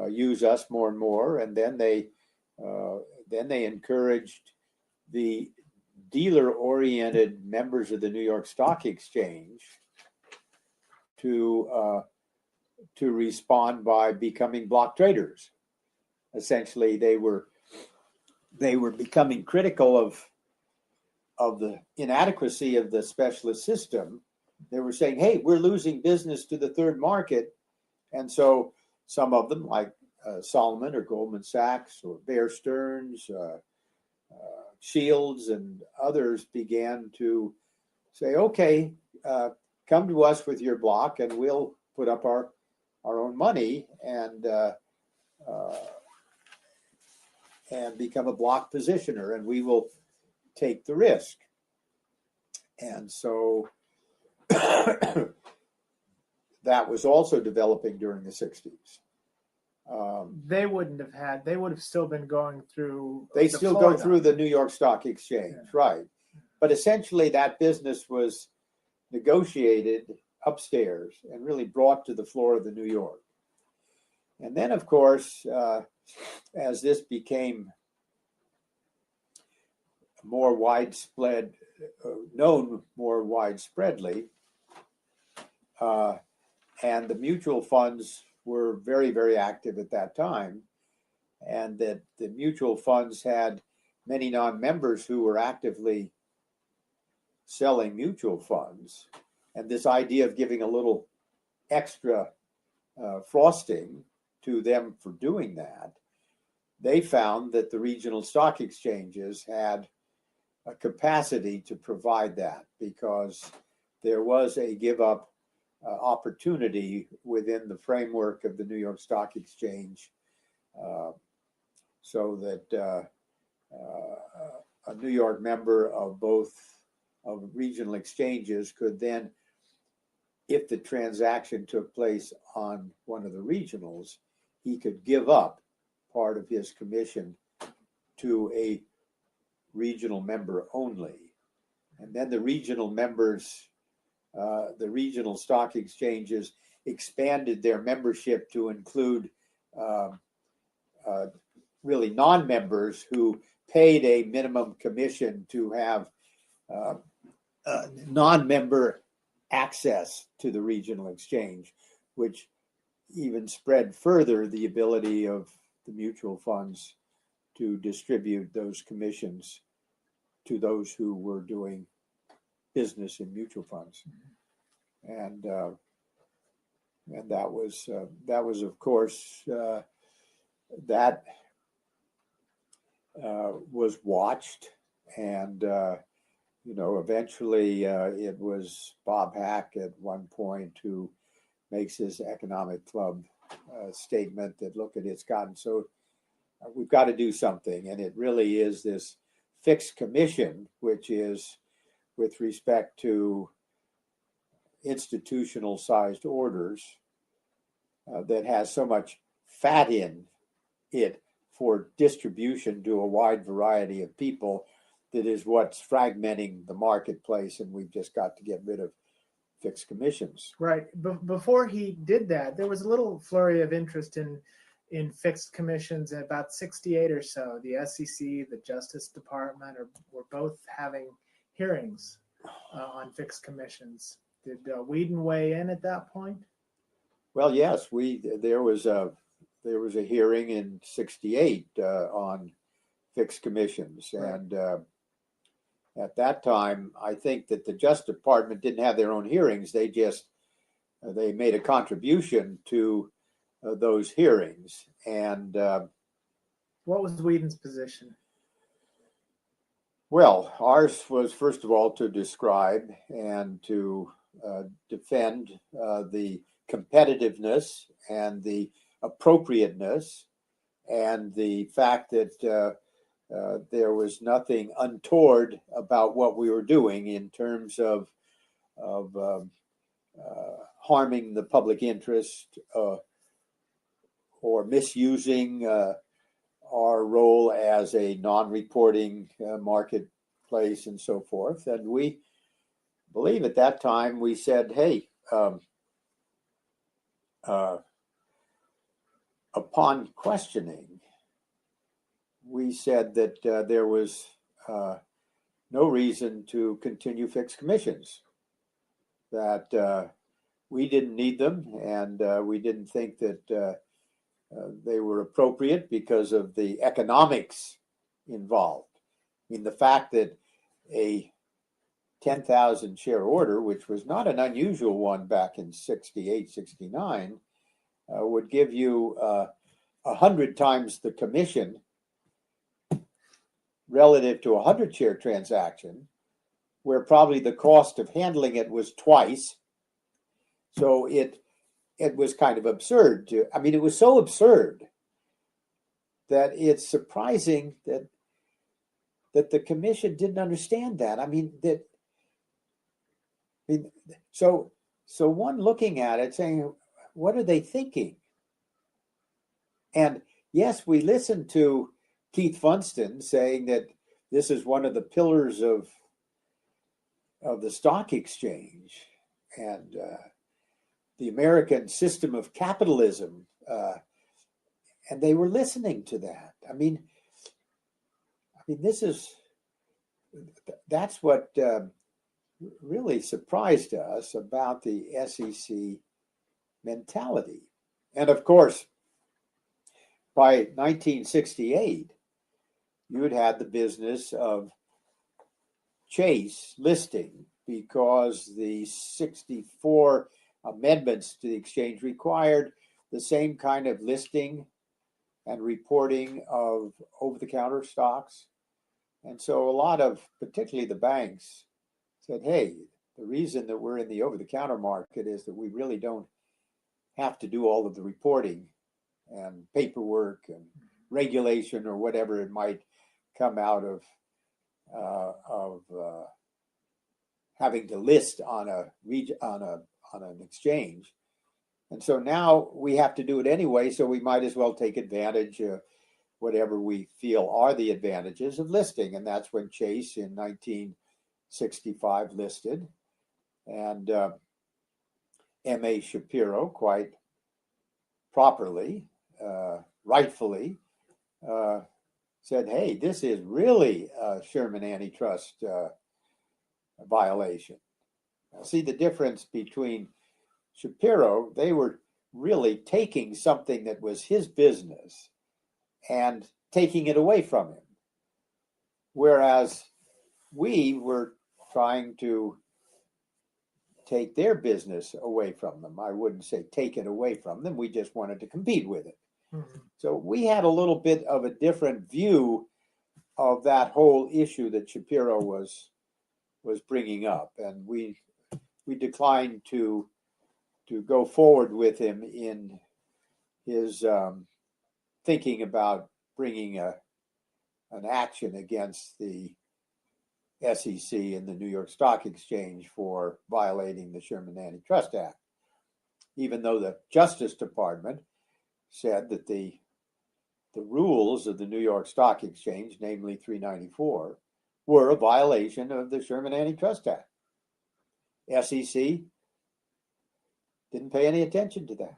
use us more and more, and then they encouraged the dealer-oriented members of the New York Stock Exchange to respond by becoming block traders. Essentially, they were becoming critical of the inadequacy of the specialist system. They were saying, hey, we're losing business to the third market. And so some of them, like Solomon or Goldman Sachs or Bear Stearns, Shields and others began to say, okay, come to us with your block and we'll put up our own money and become a block positioner, and we will take the risk. And so that was also developing during the 60s. They would have still been going through. They the still Florida. go through the New York Stock Exchange, Yeah. right. But essentially that business was negotiated upstairs and really brought to the floor of the New York. And then, of course, as this became more widespread, known more widespreadly, and the mutual funds were very, very active at that time, and that the mutual funds had many non-members who were actively selling mutual funds. And this idea of giving a little extra frosting to them for doing that, they found that the regional stock exchanges had a capacity to provide that, because there was a give up opportunity within the framework of the New York Stock Exchange, so that a New York member of both of regional exchanges could then, if the transaction took place on one of the regionals, he could give up part of his commission to a regional member only. And then the regional members, the regional stock exchanges expanded their membership to include really non-members who paid a minimum commission to have non-member access to the regional exchange, which even spread further the ability of the mutual funds to distribute those commissions to those who were doing business in mutual funds. And that was of course that was watched, and eventually it was Bob Hack at one point who makes his economic club statement that, look, it's gotten so, we've got to do something. And it really is this fixed commission, which is with respect to institutional sized orders, that has so much fat in it for distribution to a wide variety of people, that is what's fragmenting the marketplace. And we've just got to get rid of fixed commissions. Right. Before he did that, there was a little flurry of interest in fixed commissions at about 68 or so. The SEC, the Justice Department were both having hearings on fixed commissions. Did Weeden weigh in at that point? Well, yes, there was a hearing in 68 on fixed commissions. Right. And at that time, I think that the Justice Department didn't have their own hearings. They made a contribution to those hearings. And what was Weeden's position? Well, ours was, first of all, to describe and to defend the competitiveness and the appropriateness and the fact that there was nothing untoward about what we were doing in terms of harming the public interest or misusing our role as a non-reporting marketplace and so forth. And we believe at that time we said, hey, upon questioning, we said that there was no reason to continue fixed commissions, that we didn't need them, and we didn't think that they were appropriate because of the economics involved. I mean, the fact that a 10,000 share order, which was not an unusual one back in 68, 69, would give you 100 times the commission relative to a 100-share transaction, where probably the cost of handling it was twice. So it was kind of absurd it was so absurd that it's surprising that the commission didn't understand that. I mean, that I mean, so one looking at it saying, what are they thinking? And yes, we listened to Keith Funston saying that this is one of the pillars of the stock exchange and the American system of capitalism, and they were listening to that. I mean, that's what really surprised us about the SEC mentality. And of course, by 1968, you had the business of Chase listing because the 64 amendments to the exchange required the same kind of listing and reporting of over-the-counter stocks. And so a lot of, particularly the banks, said, hey, the reason that we're in the over-the-counter market is that we really don't have to do all of the reporting and paperwork and regulation or whatever it might come out of having to list on an exchange. And so now we have to do it anyway, so we might as well take advantage of whatever we feel are the advantages of listing. And that's when Chase in 1965 listed, and M.A. Shapiro quite properly, rightfully, said, hey, this is really a Sherman antitrust violation. Now, see the difference between Shapiro, they were really taking something that was his business and taking it away from him. Whereas we were trying to take their business away from them. I wouldn't say take it away from them. We just wanted to compete with it. Mm-hmm. So we had a little bit of a different view of that whole issue that Shapiro was bringing up, and we declined to go forward with him in his thinking about bringing an action against the SEC and the New York Stock Exchange for violating the Sherman Antitrust Act, even though the Justice Department said that the rules of the New York Stock Exchange, namely 394, were a violation of the Sherman Antitrust Act. SEC didn't pay any attention to that,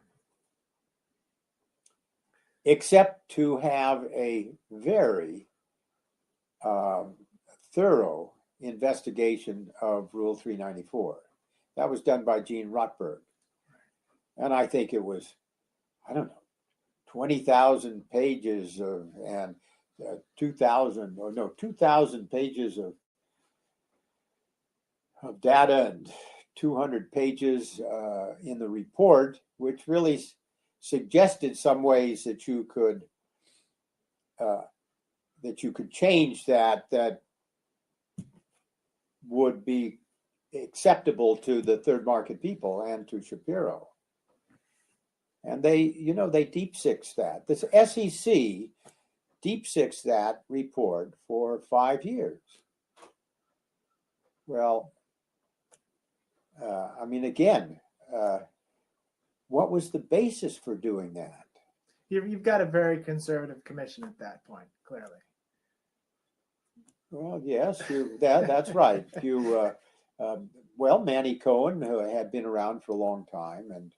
except to have a very thorough investigation of Rule 394. That was done by Gene Rotberg. And I think it was, 20,000 pages and 2,000 pages of data and 200 pages in the report, which really suggested some ways that you could change that would be acceptable to the third market people and to Shapiro. And they deep sixed that. This SEC deep sixed that report for 5 years. Well, what was the basis for doing that? You've got a very conservative commission at that point, clearly. Well, yes, that's right. Manny Cohen, who had been around for a long time, and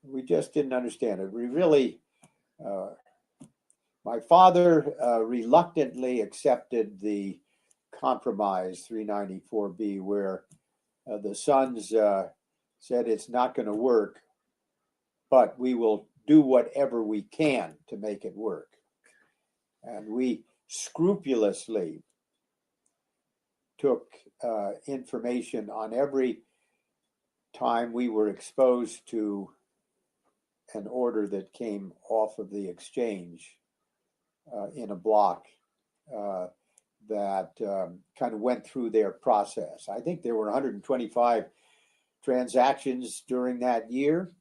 we just didn't understand it. We really, my father reluctantly accepted the compromise 394B, where the sons said it's not going to work, but we will do whatever we can to make it work. And we scrupulously took information on every time we were exposed to an order that came off of the exchange in a block that kind of went through their process. I think there were 125 transactions during that year,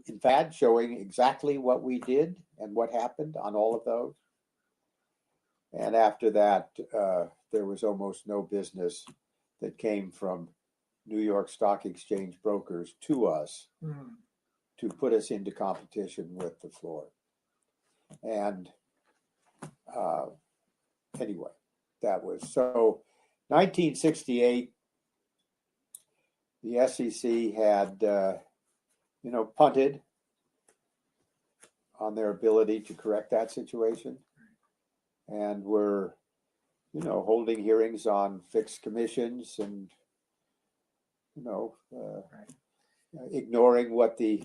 in fact, showing exactly what we did and what happened on all of those. And after that, there was almost no business that came from New York Stock Exchange brokers to us to put us into competition with the floor. And anyway, that was so. 1968, the SEC had, punted on their ability to correct that situation, and were, holding hearings on fixed commissions and, ignoring what the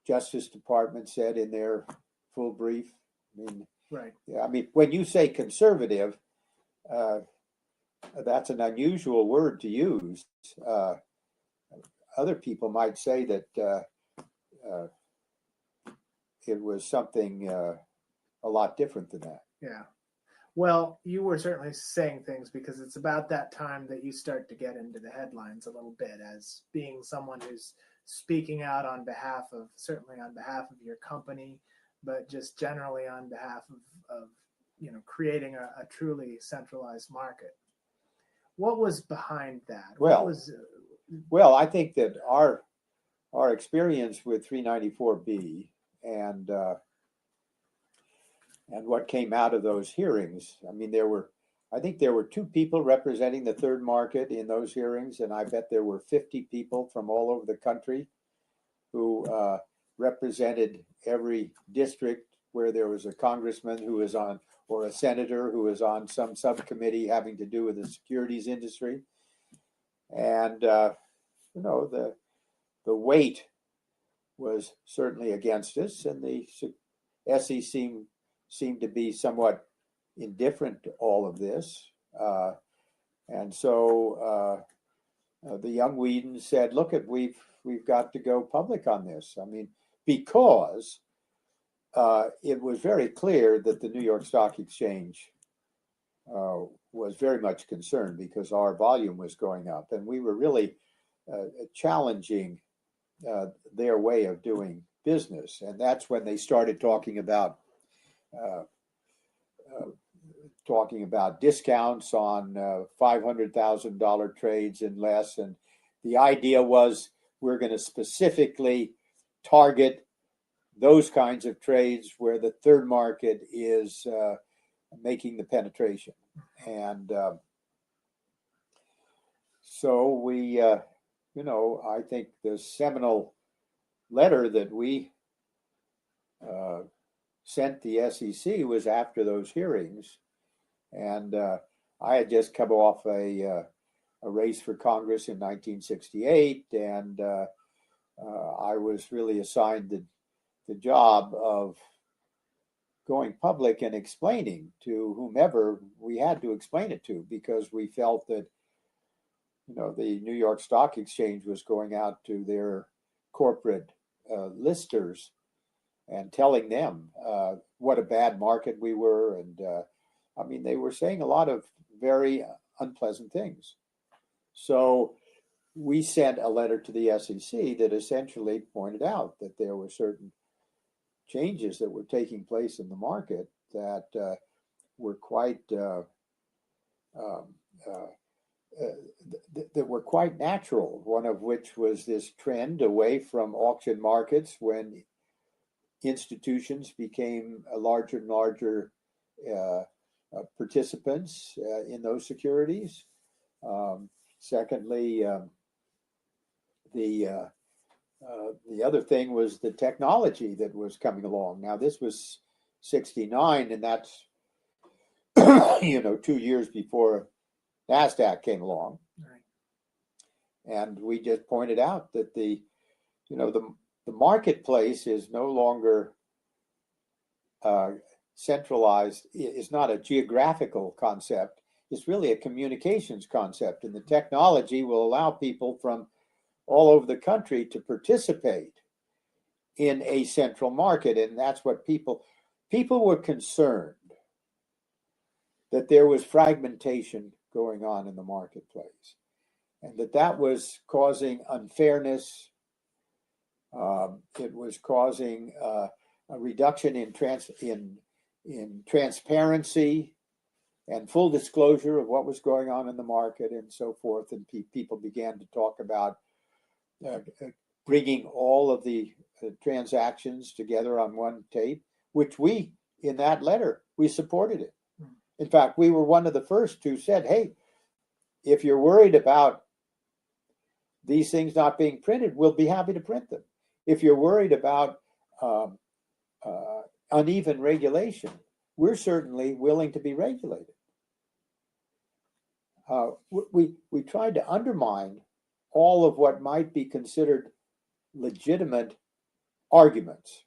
Justice Department said in their full brief. I mean, when you say conservative, that's an unusual word to use. Other people might say that it was something a lot different than that. Yeah. Well, you were certainly saying things because it's about that time that you start to get into the headlines a little bit as being someone who's speaking out on behalf of, certainly on behalf of your company, but just generally on behalf of creating a truly centralized market. What was behind that? Well, I think that our experience with 394B and what came out of those hearings, I mean, I think there were 2 people representing the third market in those hearings, and I bet there were 50 people from all over the country who represented every district where there was a congressman who was on, or a senator who was on some subcommittee having to do with the securities industry. And, the weight was certainly against us, and the SEC seemed to be somewhat indifferent to all of this. And so the young Weeden said, look, we've got to go public on this. I mean, because it was very clear that the New York Stock Exchange was very much concerned because our volume was going up, and we were really challenging their way of doing business. And that's when they started talking about discounts on $500,000 trades and less. And the idea was we're going to specifically target those kinds of trades where the third market is making the penetration. And so we, I think the seminal letter that we sent the SEC was after those hearings. And I had just come off a race for Congress in 1968, and I was really assigned the job of going public and explaining to whomever we had to explain it to, because we felt that the New York Stock Exchange was going out to their corporate listers and telling them what a bad market we were. And I mean, they were saying a lot of very unpleasant things. So we sent a letter to the SEC that essentially pointed out that there were certain changes that were taking place in the market that were quite natural. One of which was this trend away from auction markets when institutions became larger and larger participants in those securities. Secondly, the other thing was the technology that was coming along. Now, this was 69, and that's 2 years before NASDAQ came along. Right. And we just pointed out that the marketplace is no longer centralized. It's not a geographical concept. It's really a communications concept, and the technology will allow people from all over the country to participate in a central market. And that's what people were concerned, that there was fragmentation going on in the marketplace, and that was causing unfairness. It was causing a reduction in in transparency and full disclosure of what was going on in the market and so forth. And people began to talk about bringing all of the transactions together on one tape, which we, in that letter, we supported it. In fact, we were one of the first who said, hey, if you're worried about these things not being printed, we'll be happy to print them. If you're worried about uneven regulation, we're certainly willing to be regulated. We tried to undermine all of what might be considered legitimate arguments.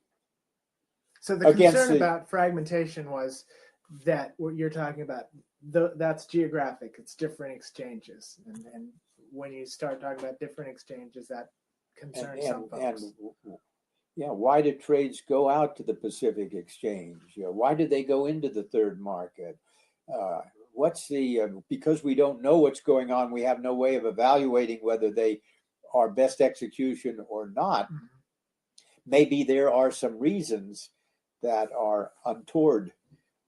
So the concern about fragmentation was that what you're talking about, that's geographic, it's different exchanges. And when you start talking about different exchanges, that concerns some folks. Yeah, why did trades go out to the Pacific Exchange? Why did they go into the third market? What's the, because we don't know what's going on, we have no way of evaluating whether they are best execution or not. Mm-hmm. Maybe there are some reasons that are untoward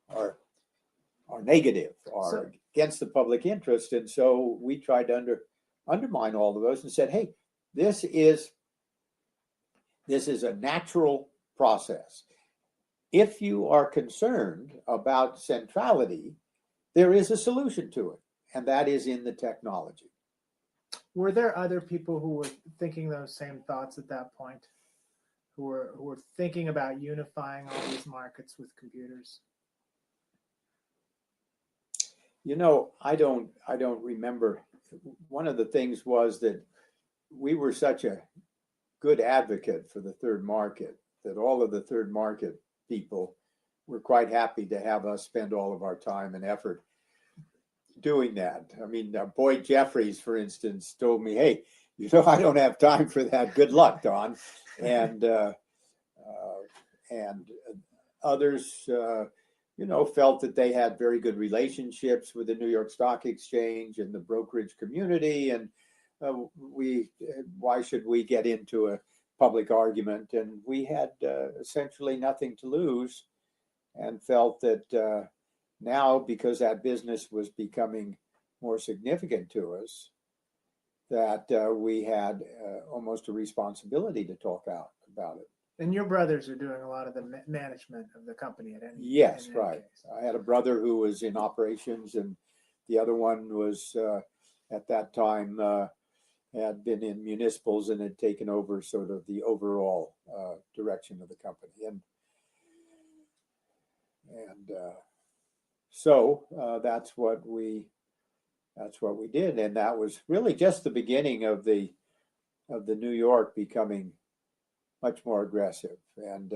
or negative or against the public interest. And so we tried to undermine all of those and said, hey, this is a natural process. If you are concerned about centrality, there is a solution to it, and that is in the technology. Were there other people who were thinking those same thoughts at that point, who were thinking about unifying all these markets with computers? I don't remember. One of the things was that we were such a good advocate for the third market that all of the third market people were quite happy to have us spend all of our time and effort doing that. I mean, Boyd Jeffries, for instance, told me, hey, I don't have time for that. Good luck, Don. And others, felt that they had very good relationships with the New York Stock Exchange and the brokerage community. And why should we get into a public argument? And we had essentially nothing to lose, and felt that now, because that business was becoming more significant to us, that we had almost a responsibility to talk out about it. And your brothers are doing a lot of the management of the company at any Yes, in right. case. I had a brother who was in operations, and the other one was at that time had been in municipals and had taken over sort of the overall direction of the company. And so that's what we did, and that was really just the beginning of the New York becoming much more aggressive. And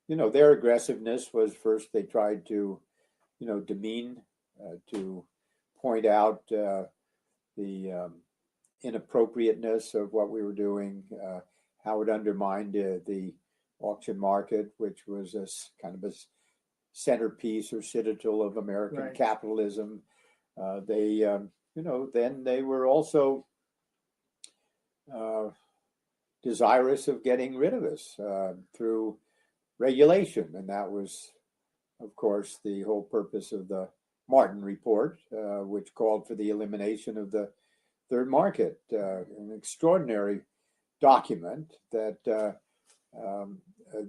their aggressiveness was, first they tried to demean, to point out the inappropriateness of what we were doing, how it undermined the auction market, which was a kind of a centerpiece or citadel of American capitalism. Then they were also desirous of getting rid of us through regulation. And that was, of course, the whole purpose of the Martin Report, which called for the elimination of the third market, an extraordinary document that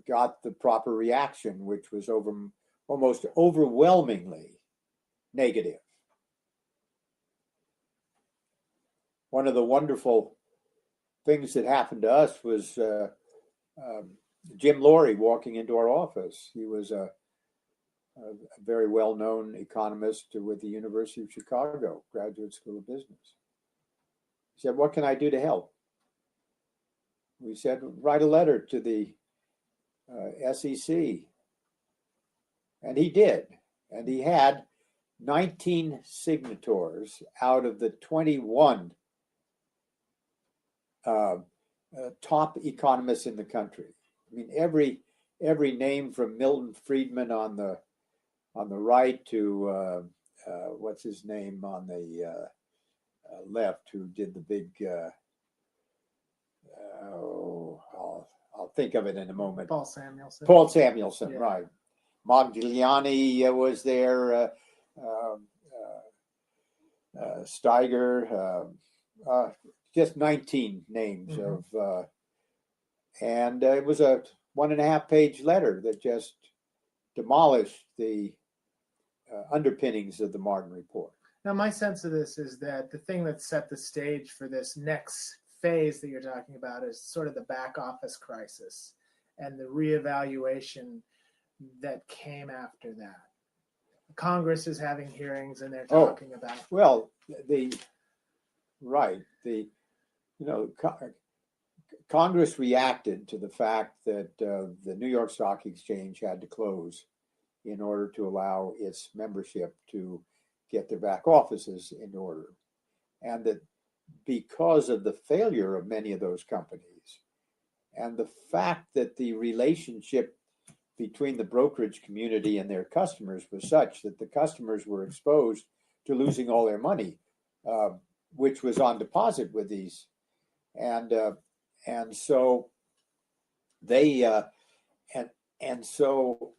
got the proper reaction, which was almost overwhelmingly negative. One of the wonderful things that happened to us was Jim Laurie walking into our office. He was a very well-known economist with the University of Chicago, Graduate School of Business. He said, "What can I do to help?" We said, "Write a letter to the SEC." And he did. And he had 19 signatories out of the 21 top economists in the country. I mean, every name from Milton Friedman on the right to what's his name on the left, who did the big I'll think of it in a moment. Paul Samuelson. Paul Samuelson, Yeah. right. Modigliani was there, Steiger, just 19 names of, and it was a 1.5-page letter that just demolished the underpinnings of the Martin Report. Now, my sense of this is that the thing that set the stage for this next phase that you're talking about is sort of the back office crisis and the reevaluation that came after that. Congress is having hearings and they're talking about. Well, Congress reacted to the fact that the New York Stock Exchange had to close in order to allow its membership to get their back offices in order. And that because of the failure of many of those companies and the fact that the relationship between the brokerage community and their customers was such that the customers were exposed to losing all their money, which was on deposit with these. And so they, and so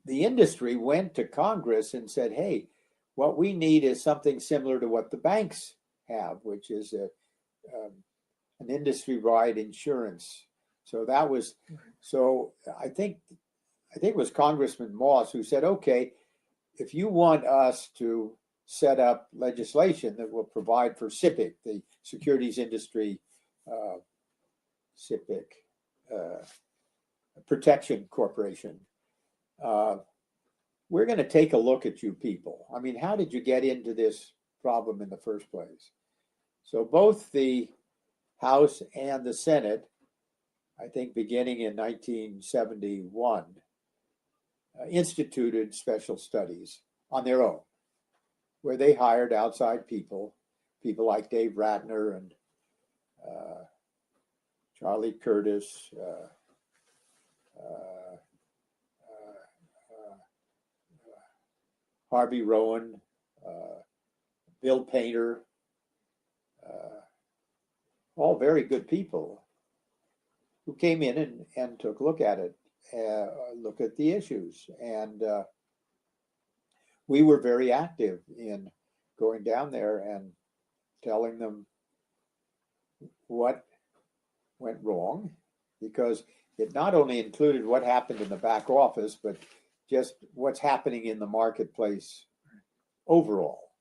the industry went to Congress and said, hey, what we need is something similar to what the banks have, which is an industry-wide insurance. So that was, so I think it was Congressman Moss who said, okay, if you want us to set up legislation that will provide for SIPC, the Securities Industry SIPC Protection Corporation, we're going to take a look at you people. I mean, how did you get into this problem in the first place? So both the House and the Senate, I think beginning in 1971, instituted special studies on their own, where they hired outside people like Dave Ratner and Charlie Curtis, Harvey Rowan, Bill Painter, all very good people who came in and took a look at it, look at the issues. And we were very active in going down there and telling them what went wrong, because it not only included what happened in the back office, but just what's happening in the marketplace overall.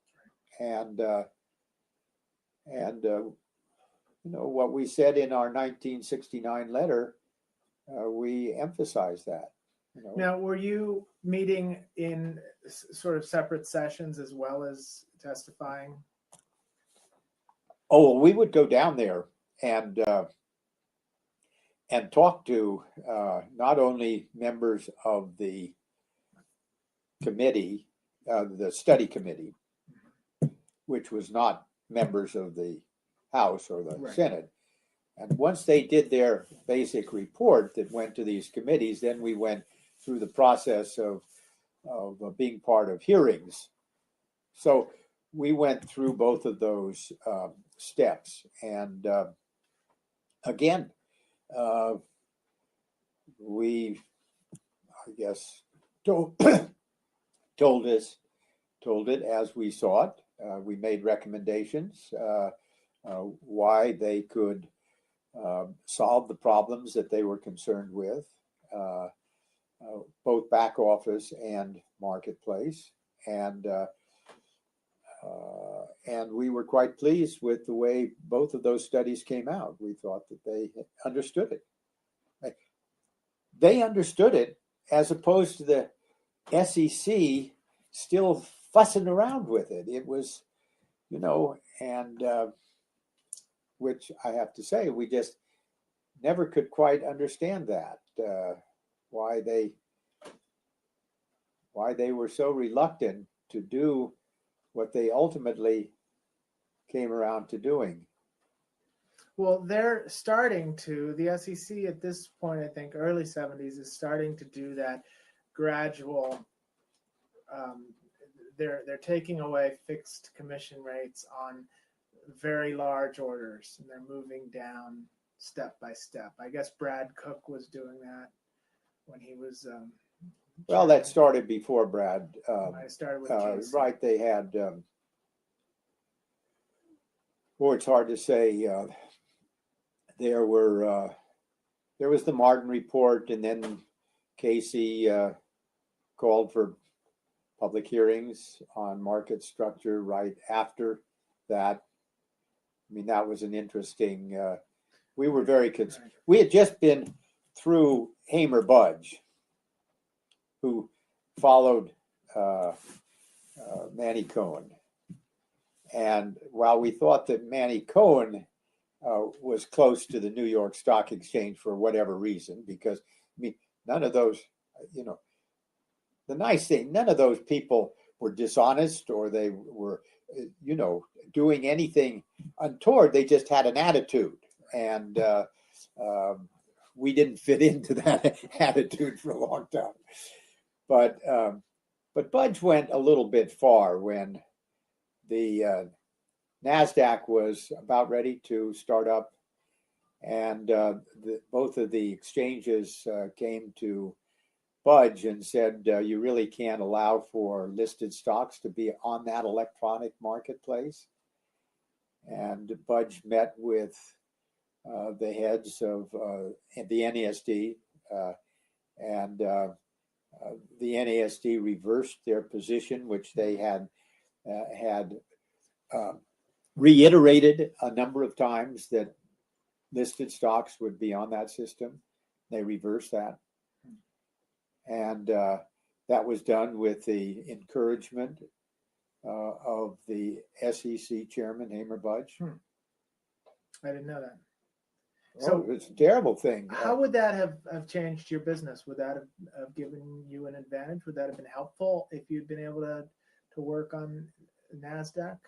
And you know, what we said in our 1969 letter, we emphasized that. You know. Now, were you meeting in sort of separate sessions as well as testifying? Oh, well, we would go down there and talk to not only members of the committee, the study committee, which was not members of the House or the Senate. And once they did their basic report that went to these committees, then we went through the process of being part of hearings. So we went through both of those steps. And again, we, I guess, told it as we saw it. We made recommendations why they could solve the problems that they were concerned with, both back office and marketplace. And we were quite pleased with the way both of those studies came out. We thought that they understood it. They understood it as opposed to the SEC still fussing around with it. It was, you know, and which I have to say, we just never could quite understand that, why they were so reluctant to do what they ultimately came around to doing. Well, they're starting to, the SEC at this point, I think early 70s, is starting to do that gradual, they're taking away fixed commission rates on very large orders, and they're moving down step by step. I guess Brad Cook was doing that when he was Well, that started before Brad. I started with Casey. Right, they had, or it's hard to say, there was the Martin report, and then Casey called for public hearings on market structure right after that. I mean, that was an interesting, we were very concerned. We had just been through Hamer Budge, who followed Manny Cohen. And while we thought that Manny Cohen was close to the New York Stock Exchange for whatever reason, because, I mean, none of those, you know, the nice thing, none of those people were dishonest or they were, you know, doing anything untoward. They just had an attitude. And we didn't fit into that attitude for a long time. But Budge went a little bit far when the NASDAQ was about ready to start up, and both of the exchanges came to Budge and said, you really can't allow for listed stocks to be on that electronic marketplace. And Budge met with the heads of the NASD, and the NASD reversed their position, which they had reiterated a number of times that listed stocks would be on that system. They reversed that. And that was done with the encouragement of the SEC chairman, Hamer Budge. I didn't know that. So it's a terrible thing. How would that have changed your business? Would that have given you an advantage? Would that have been helpful if you'd been able to work on NASDAQ?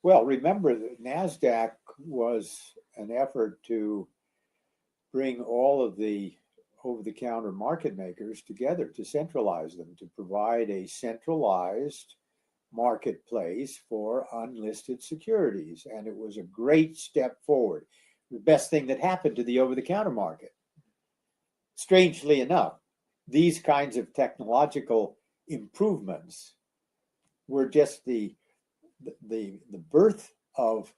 Well, remember that NASDAQ was an effort to bring all of the over-the-counter market makers together, to centralize them, to provide a centralized marketplace for unlisted securities. And it was a great step forward. The best thing that happened to the over-the-counter market. Strangely enough, these kinds of technological improvements were just the birth of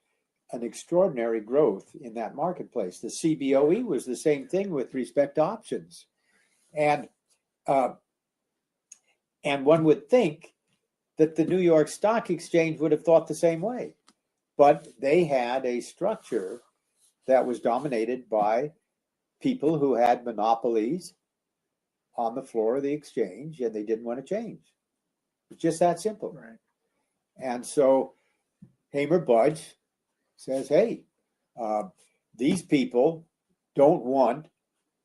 an extraordinary growth in that marketplace. The CBOE was the same thing with respect to options. And one would think that the New York Stock Exchange would have thought the same way. But they had a structure that was dominated by people who had monopolies on the floor of the exchange, and they didn't want to change. It's just that simple. Right. And so Hamer Budge says, hey, these people don't want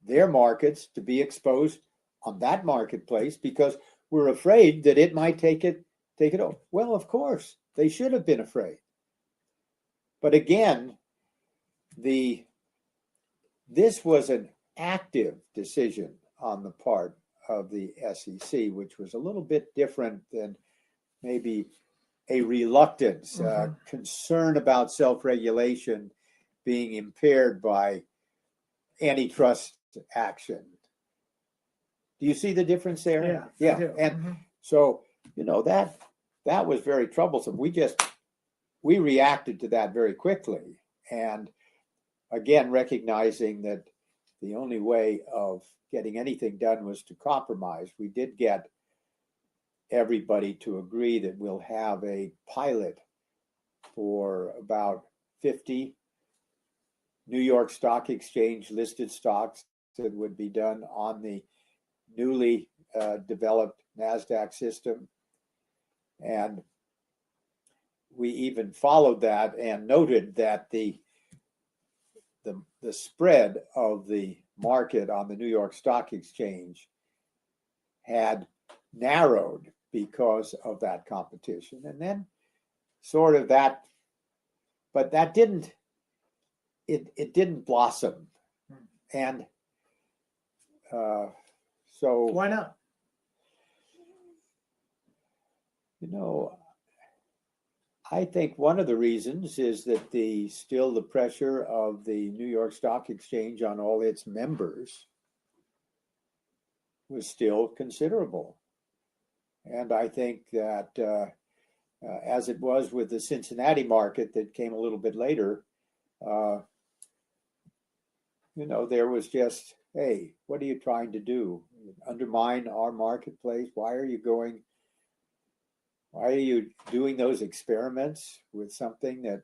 their markets to be exposed on that marketplace because we're afraid that it might take it over. Well, of course, they should have been afraid. But again, this was an active decision on the part of the SEC, which was a little bit different than maybe a reluctance, concern about self-regulation being impaired by antitrust action. Do you see the difference there? Yeah. I do. And so, you know, that was very troublesome. We reacted to that very quickly. And again, recognizing that the only way of getting anything done was to compromise. We did get everybody to agree that we'll have a pilot for about 50 New York Stock Exchange listed stocks that would be done on the newly developed NASDAQ system. And we even followed that and noted that the spread of the market on the New York Stock Exchange had narrowed because of that competition. And then sort of that, but that didn't, it didn't blossom. And so why not? You know, I think one of the reasons is that still the pressure of the New York Stock Exchange on all its members was still considerable. And I think that as it was with the Cincinnati market that came a little bit later, there was just, hey, what are you trying to do? Undermine our marketplace? Why are you doing those experiments with something that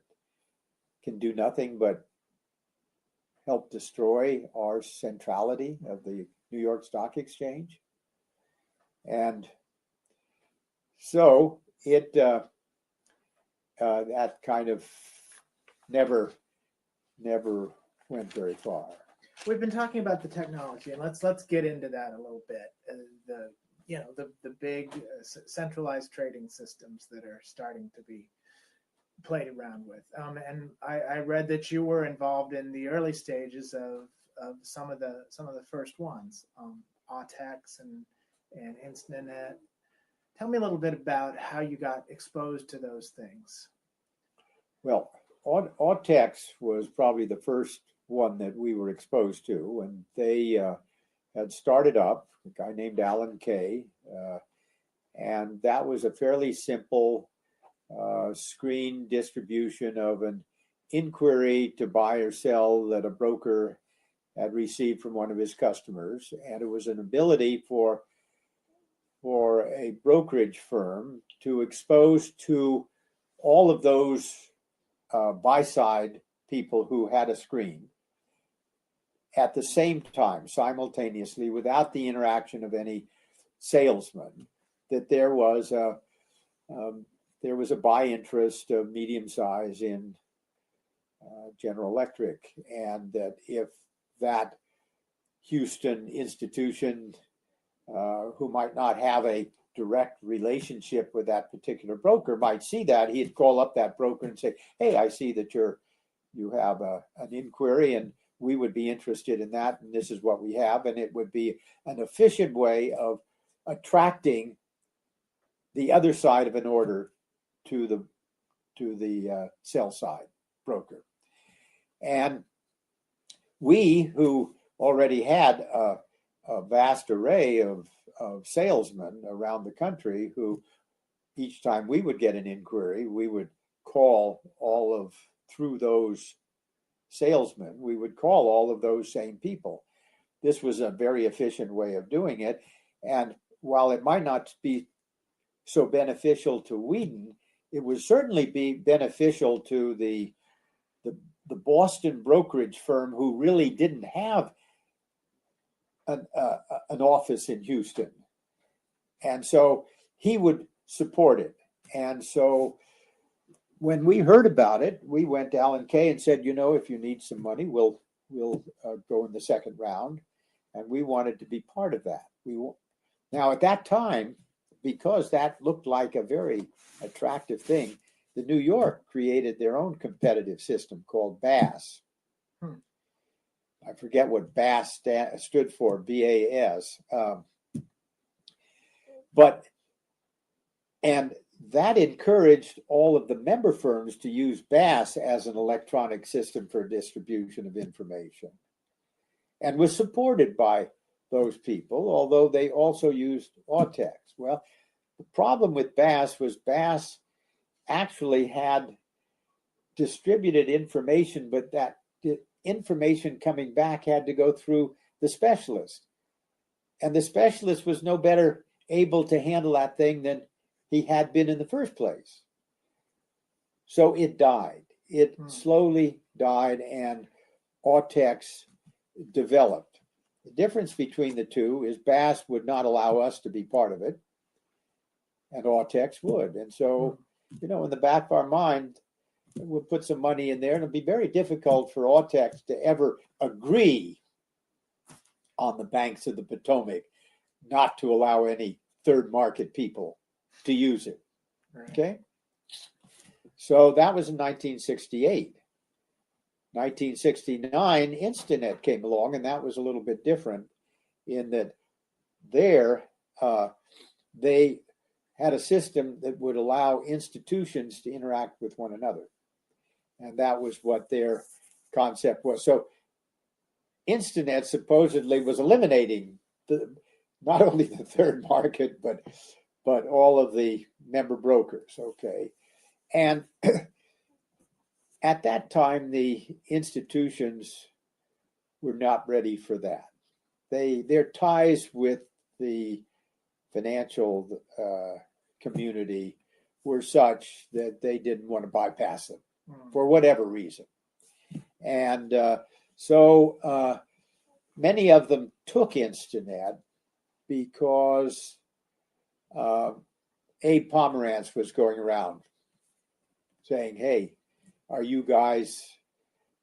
can do nothing but help destroy our centrality of the New York Stock Exchange? And so that kind of never went very far. We've been talking about the technology, and let's get into that a little bit. The big centralized trading systems that are starting to be played around with. And I read that you were involved in the early stages of some of the first ones, AUTEX and Instinet. Tell me a little bit about how you got exposed to those things. Well, AUTEX was probably the first one that we were exposed to, and they had started up, a guy named Alan Kay, and that was a fairly simple screen distribution of an inquiry to buy or sell that a broker had received from one of his customers, and it was an ability for a brokerage firm to expose to all of those buy-side people who had a screen at the same time, simultaneously, without the interaction of any salesman, that there was a buy interest of medium size in General Electric, and that if that Houston institution, who might not have a direct relationship with that particular broker, might see that, he'd call up that broker and say, hey, I see that you have an inquiry and we would be interested in that, and this is what we have. And it would be an efficient way of attracting the other side of an order to the sell side broker. And we, who already had a vast array of salesmen around the country, who each time we would get an inquiry, we would call through those salesmen, we would call all of those same people. This was a very efficient way of doing it. And while it might not be so beneficial to Weeden, it would certainly be beneficial to the Boston brokerage firm, who really didn't have an office in Houston. And so he would support it. And so when we heard about it, we went to Alan Kay and said, if you need some money, we'll go in the second round. And we wanted to be part of that. Now, at that time, because that looked like a very attractive thing, the New York created their own competitive system called BAS. I forget what BAS stood for, BAS. And that encouraged all of the member firms to use BAS as an electronic system for distribution of information, and was supported by those people, although they also used AUTEX. Well, the problem with BAS was BAS actually had distributed information, but that information coming back had to go through the specialist. And the specialist was no better able to handle that thing than he had been in the first place. So it died. It slowly died, and AUTEX developed. The difference between the two is BAS would not allow us to be part of it, and AUTEX would. And so, in the back of our mind, we'll put some money in there, and it'll be very difficult for AUTEX to ever agree on the banks of the Potomac not to allow any third market people to use it. Right. Okay? So that was in 1968. 1969, Instinet came along, and that was a little bit different in that they had a system that would allow institutions to interact with one another. And that was what their concept was. So Instinet supposedly was eliminating not only the third market, but all of the member brokers. Okay. And at that time, the institutions were not ready for that. Their ties with the financial community were such that they didn't want to bypass them for whatever reason. And so many of them took Instinet because Abe Pomerantz was going around saying, hey, are you guys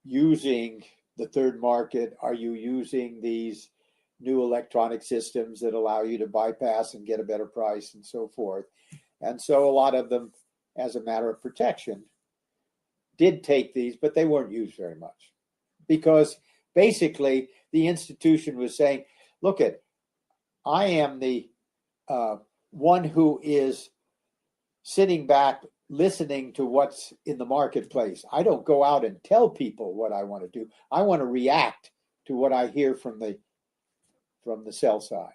using the third market? Are you using these new electronic systems that allow you to bypass and get a better price and so forth? And so a lot of them, as a matter of protection, did take these, but they weren't used very much because basically the institution was saying, look, I am the one who is sitting back listening to what's in the marketplace. I don't go out and tell people what I want to do. I want to react to what I hear from the sell side.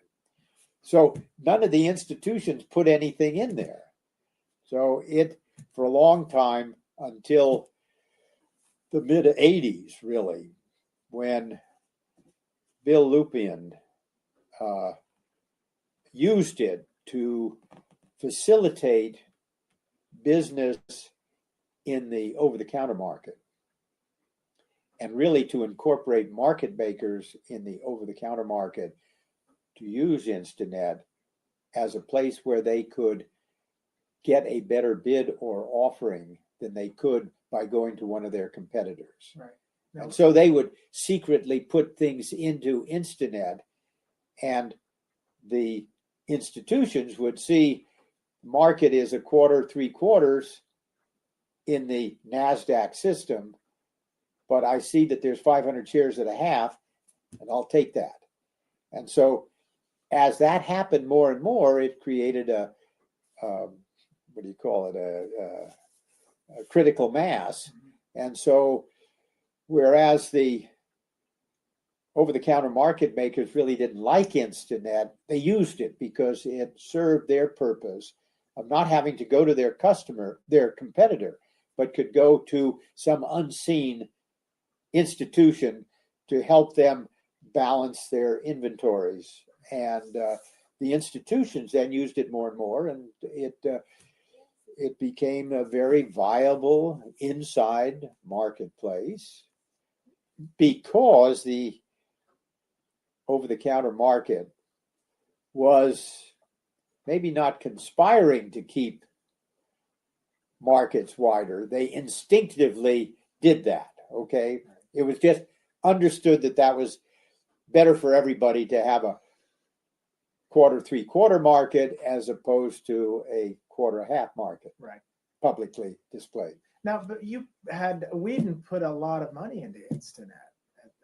So none of the institutions put anything in there. So it, for a long time, until the mid 80s, really, when Bill Lupien used it to facilitate business in the over-the-counter market and really to incorporate market makers in the over-the-counter market to use Instinet as a place where they could get a better bid or offering than they could by going to one of their competitors. Right. And so they would secretly put things into Instinet, and the institutions would see market is a quarter, 3/4 in the NASDAQ system, but I see that there's 500 shares at a half, and I'll take that. And so as that happened more and more, it created a critical mass. And so whereas the over-the-counter market makers really didn't like Instinet, they used it because it served their purpose of not having to go to their competitor, but could go to some unseen institution to help them balance their inventories. And the institutions then used it more and more, and it became a very viable inside marketplace because the over-the-counter market was maybe not conspiring to keep markets wider. They instinctively did that, okay? It was just understood that that was better for everybody to have a quarter, 3/4 market as opposed to a quarter, half market, Right. Publicly displayed. Now, but Weeden put a lot of money into Instinet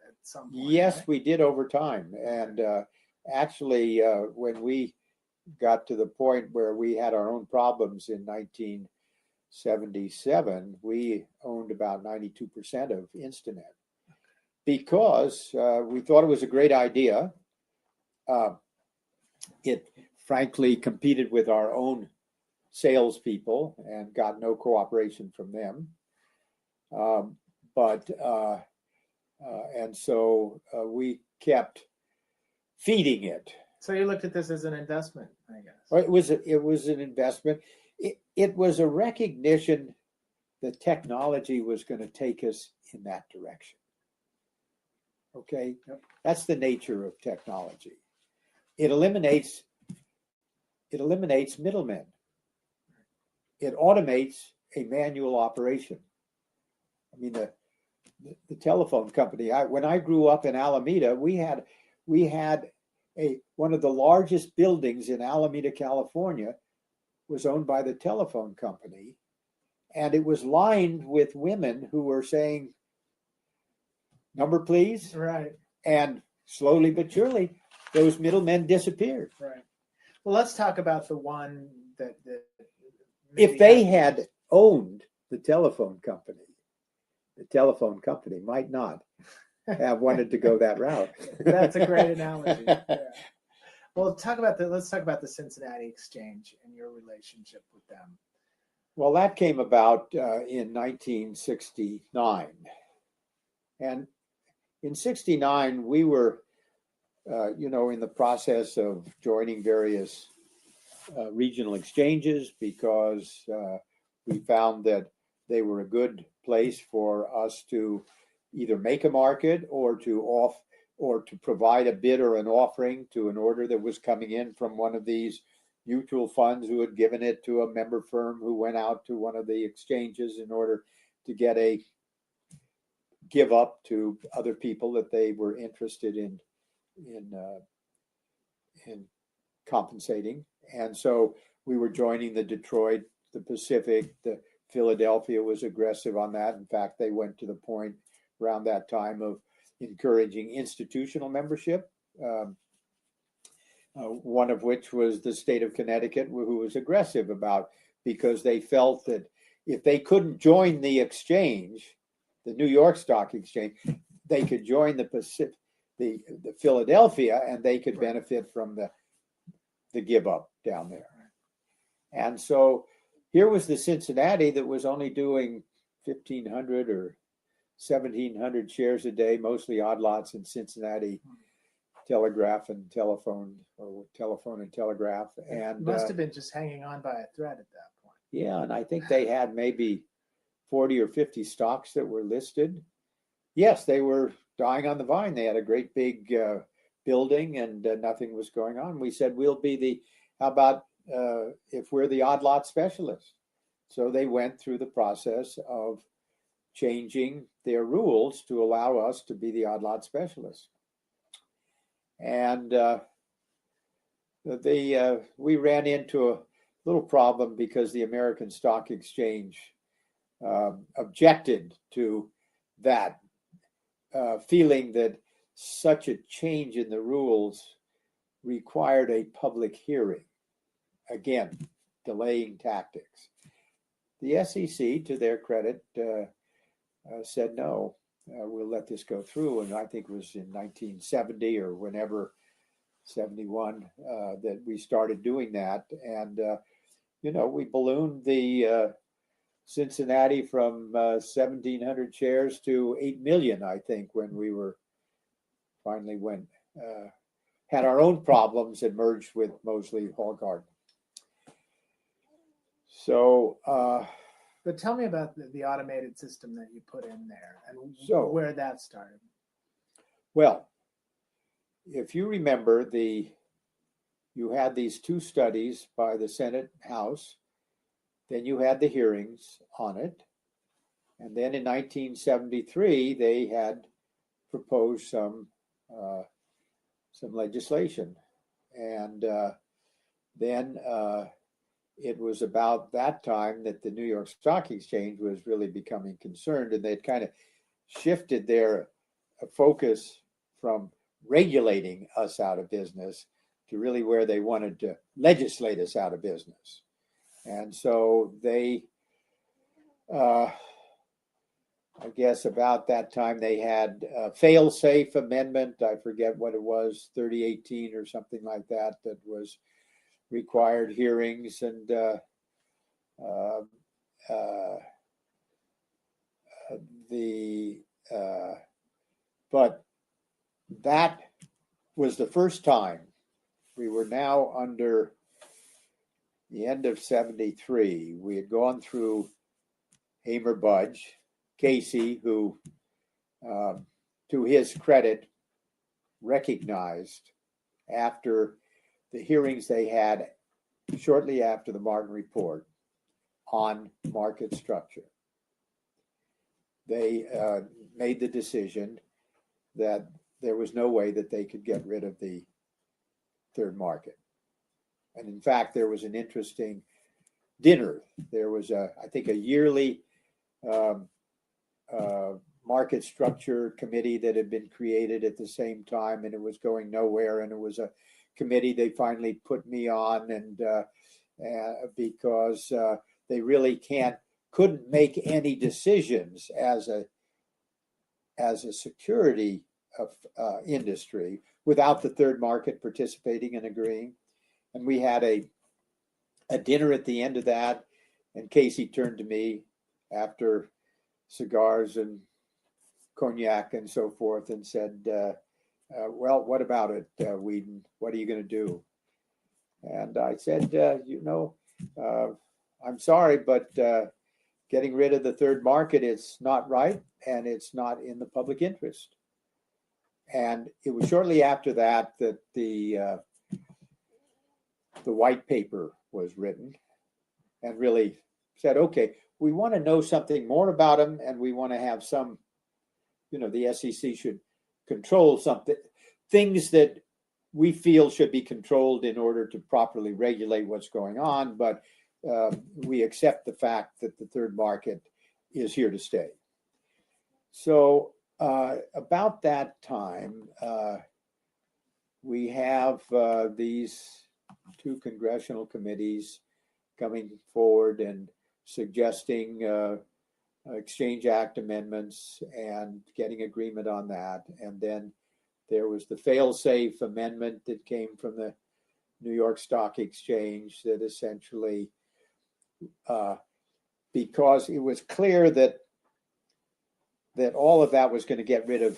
at some point. Yes, right? we did over time. And actually, when we got to the point where we had our own problems in 1977, we owned about 92% of Instinet because we thought it was a great idea. It frankly competed with our own salespeople and got no cooperation from them. And so we kept feeding it. So you looked at this as an investment, I guess. It was an investment. It was a recognition that technology was going to take us in that direction. Okay, Yep. That's the nature of technology. It eliminates middlemen. It automates a manual operation. I mean, the telephone company. When I grew up in Alameda, we had one of the largest buildings in Alameda, California, was owned by the telephone company, and it was lined with women who were saying, "Number, please." Right. And slowly but surely, those middlemen disappeared. Right. Well, let's talk about the one that If they had owned the telephone company might not have wanted to go that route. That's a great analogy. Yeah. Well, let's talk about the Cincinnati Exchange and your relationship with them. Well, that came about in 1969. And in 69, we were, in the process of joining various regional exchanges because we found that they were a good place for us to either make a market or to provide a bid or an offering to an order that was coming in from one of these mutual funds who had given it to a member firm who went out to one of the exchanges in order to get a give up to other people that they were interested in compensating. And so we were joining the Detroit, the Pacific, the Philadelphia was aggressive on that. In fact, they went to the point around that time of encouraging institutional membership. One of which was the state of Connecticut, who was aggressive about, because they felt that if they couldn't join the exchange, the New York Stock Exchange, they could join the Pacific, the Philadelphia, and they could benefit from the give up down there. And so here was the Cincinnati that was only doing 1,500 or 1,700 shares a day, mostly odd lots in Cincinnati telegraph and telephone, or telephone and telegraph. And must have been just hanging on by a thread at that point. Yeah, and I think they had maybe 40 or 50 stocks that were listed. Yes, they were dying on the vine. They had a great big building and nothing was going on. We said, how about if we're the odd lot specialist? So they went through the process of changing their rules to allow us to be the odd lot specialist. And we ran into a little problem because the American Stock Exchange objected to that, feeling that such a change in the rules required a public hearing. Again, delaying tactics. The SEC, to their credit, said no. We'll let this go through. And I think it was in 1970 or whenever, 71, that we started doing that. And, we ballooned the Cincinnati from 1,700 shares to 8 million, I think, when we were finally had our own problems and merged with Mosley Hall Garden. So, but tell me about the automated system that you put in there and where that started. Well, if you remember, you had these two studies by the Senate House, then you had the hearings on it, and then in 1973 they had proposed some legislation, and then it was about that time that the New York Stock Exchange was really becoming concerned, and they'd kind of shifted their focus from regulating us out of business to really where they wanted to legislate us out of business. And so they, I guess about that time, they had a fail-safe amendment. I forget what it was, 3018 or something like that, that was required hearings. And but that was the first time. We were now under the end of 73. We had gone through Hamer Budge, Casey, who, to his credit, recognized after the hearings they had shortly after the Martin Report on market structure. They made the decision that there was no way that they could get rid of the third market. And in fact, there was an interesting dinner. There was, I think, a yearly market structure committee that had been created at the same time, and it was going nowhere. And it was a committee they finally put me on, and because they really couldn't make any decisions as a security industry without the third market participating and agreeing. And we had a dinner at the end of that. And Casey turned to me after cigars and cognac and so forth and said, well, what about it, Weeden? What are you going to do? And I said, I'm sorry, but getting rid of the third market is not right, and it's not in the public interest. And it was shortly after that that the white paper was written, and really said, okay, we want to know something more about them, and we want to have some, the SEC should control something, things that we feel should be controlled in order to properly regulate what's going on, but we accept the fact that the third market is here to stay. So about that time, we have these two congressional committees coming forward and suggesting Exchange Act amendments and getting agreement on that. And then there was the fail-safe amendment that came from the New York Stock Exchange that essentially, because it was clear that all of that was going to get rid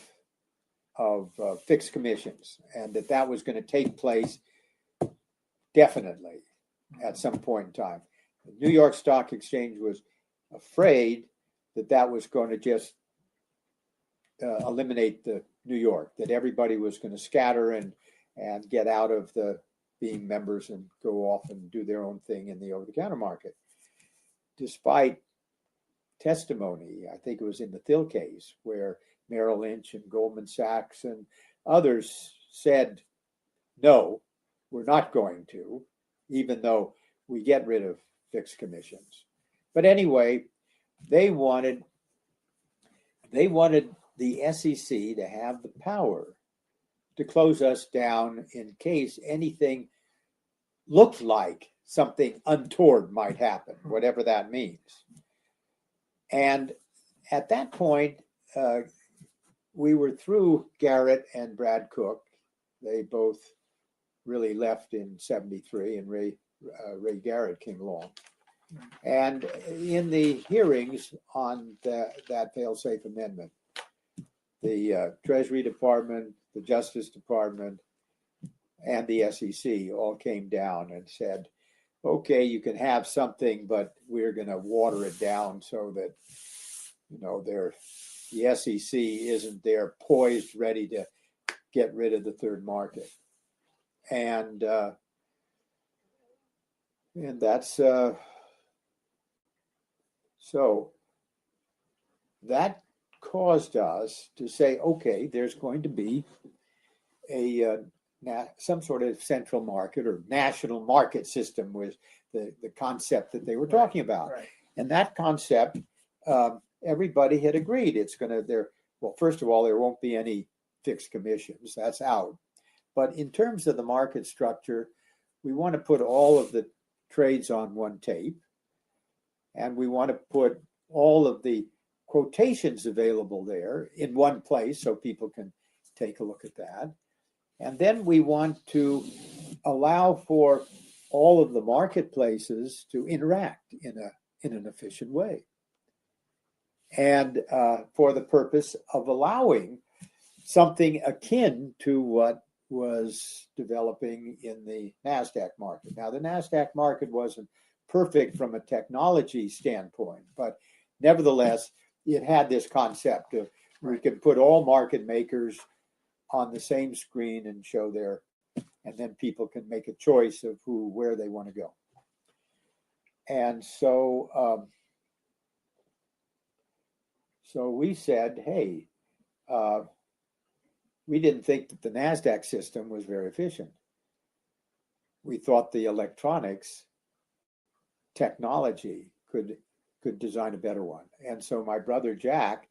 of fixed commissions, and that was going to take place definitely at some point in time. The New York Stock Exchange was afraid that was going to just eliminate the New York, that everybody was going to scatter and get out of the being members and go off and do their own thing in the over-the-counter market. Despite testimony, I think it was in the Thill case, where Merrill Lynch and Goldman Sachs and others said, no, we're not going to, even though we get rid of fixed commissions. But anyway, they wanted the SEC to have the power to close us down in case anything looked like something untoward might happen, whatever that means. And at that point, we were through Garrett and Brad Cook. They both really left in '73, and Ray Garrett came along. And in the hearings on that fail-safe amendment, the Treasury Department, the Justice Department, and the SEC all came down and said, okay, you can have something, but we're going to water it down so that, the SEC isn't there poised, ready to get rid of the third market. And that's, so that caused us to say, okay, there's going to be some sort of central market or national market system was the concept that they were talking about. Right. And that concept, everybody had agreed it's going to, well, first of all, there won't be any fixed commissions. That's out. But in terms of the market structure, we want to put all of the trades on one tape. And we want to put all of the quotations available there in one place so people can take a look at that. And then we want to allow for all of the marketplaces to interact in an efficient way. And for the purpose of allowing something akin to what was developing in the NASDAQ market. Now, the NASDAQ market wasn't perfect from a technology standpoint, but nevertheless, it had this concept of we could put all market makers on the same screen and show and then people can make a choice of where they want to go. And so, so we said, hey, we didn't think that the NASDAQ system was very efficient. We thought the electronics technology could design a better one. And so my brother Jack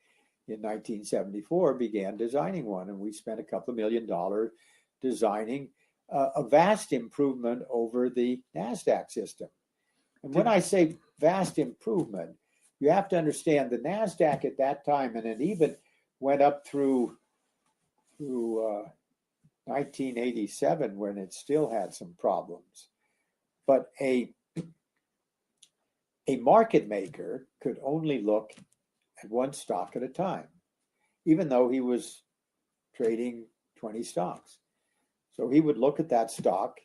in 1974 began designing one, and we spent a couple of $1 million designing a vast improvement over the NASDAQ system. And when I say vast improvement, you have to understand the NASDAQ at that time, and it even went up through through 1987 when it still had some problems. But a market maker could only look at one stock at a time, even though he was trading 20 stocks. So he would look at that stock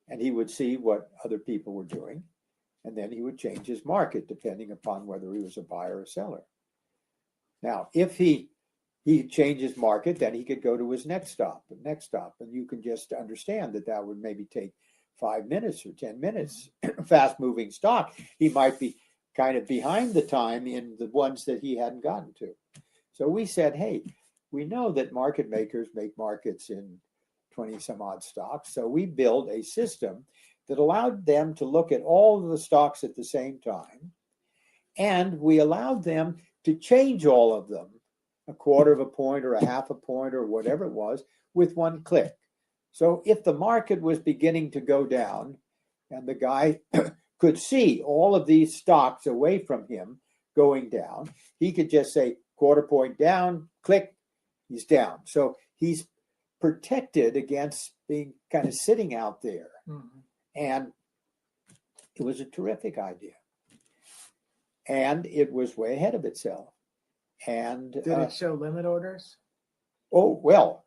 and he would see what other people were doing, and then he would change his market depending upon whether he was a buyer or seller. Now, if he changed his market, then he could go to his next stop, and you can just understand that would maybe take 5 minutes or 10 minutes. Fast-moving stock, he might be kind of behind the time in the ones that he hadn't gotten to. So we said, hey, we know that market makers make markets in 20 some odd stocks. So we built a system that allowed them to look at all of the stocks at the same time. And we allowed them to change all of them, a quarter of a point or a half a point or whatever it was, with one click. So if the market was beginning to go down and the guy could see all of these stocks away from him going down, he could just say quarter point down, click, he's down. So he's protected against being kind of sitting out there. Mm-hmm. And it was a terrific idea. And it was way ahead of itself. And Did it show limit orders? Oh, well,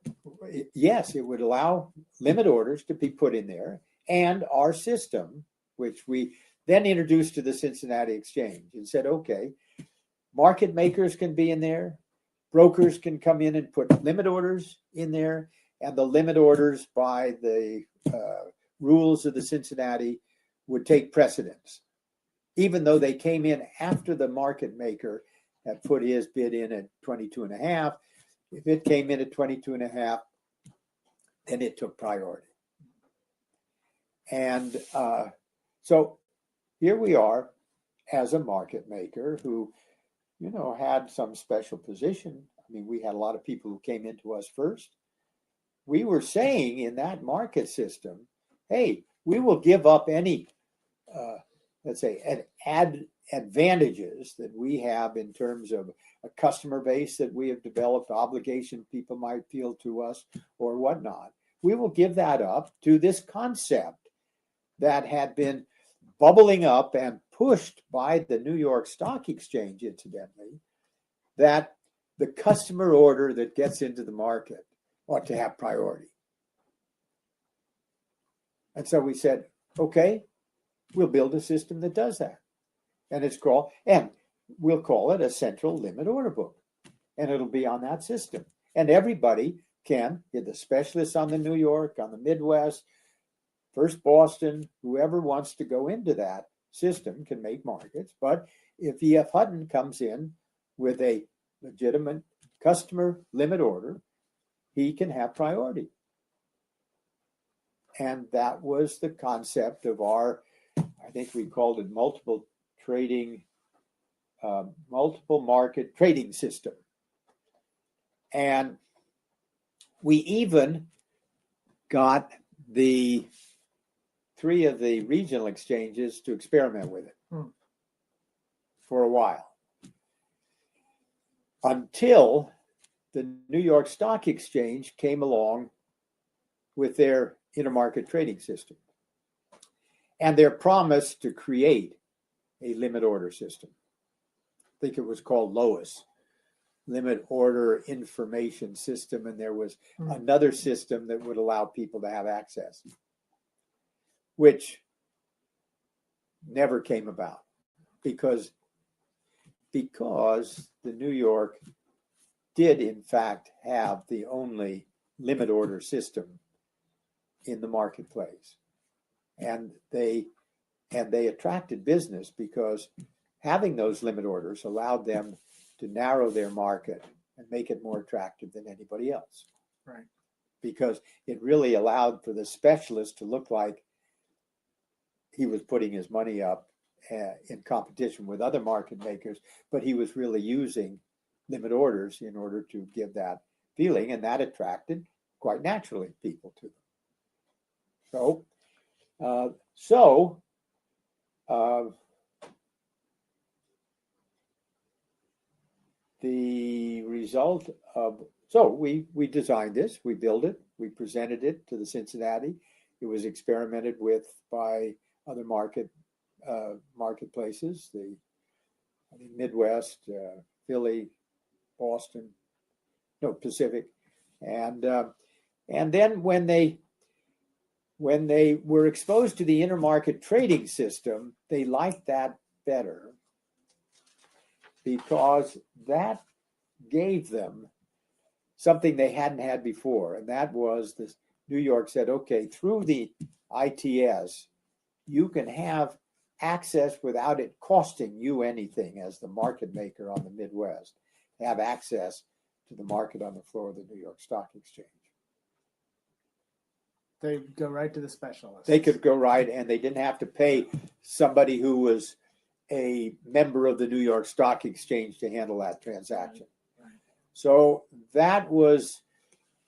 yes, it would allow limit orders to be put in there. And our system, which we then introduced to the Cincinnati Exchange and said, okay, market makers can be in there. Brokers can come in and put limit orders in there. And the limit orders by the rules of the Cincinnati would take precedence, even though they came in after the market maker had put his bid in at 22.5. If it came in at 22.5, then it took priority. And so here we are as a market maker who, had some special position. I mean, we had a lot of people who came into us first. We were saying in that market system, hey, we will give up any, let's say, advantages that we have in terms of a customer base that we have developed, obligation people might feel to us or whatnot. We will give that up to this concept that had been bubbling up and pushed by the New York Stock Exchange, incidentally, that the customer order that gets into the market ought to have priority. And so we said, okay, we'll build a system that does that. And we'll call it a central limit order book. And it'll be on that system. And everybody can, the specialists on the New York, on the Midwest, First Boston, whoever wants to go into that system can make markets. But if E.F. Hutton comes in with a legitimate customer limit order, he can have priority. And that was the concept of our, I think we called it multiple market trading system. And we even got the 3 of the regional exchanges to experiment with it for a while, until the New York Stock Exchange came along with their intermarket trading system and their promise to create a limit order system. I think it was called LOIS, Limit Order Information System, and there was another system that would allow people to have access, which never came about because the New York did in fact have the only limit order system in the marketplace. And they attracted business because having those limit orders allowed them to narrow their market and make it more attractive than anybody else. Right. Because it really allowed for the specialist to look like he was putting his money up in competition with other market makers, but he was really using limit orders in order to give that feeling, and that attracted quite naturally people to them. So the result of So we designed this, we built it, we presented it to the Cincinnati. It was experimented with by other marketplaces, the Midwest, Philly, Boston, no, Pacific, and then when they were exposed to the intermarket trading system, they liked that better because that gave them something they hadn't had before, and that was this. New York said, okay, through the ITS, you can have access without it costing you anything as the market maker on the Midwest, have access to the market on the floor of the New York Stock Exchange. They go right to the specialist. They could go right, and they didn't have to pay somebody who was a member of the New York Stock Exchange to handle that transaction. Right. So that was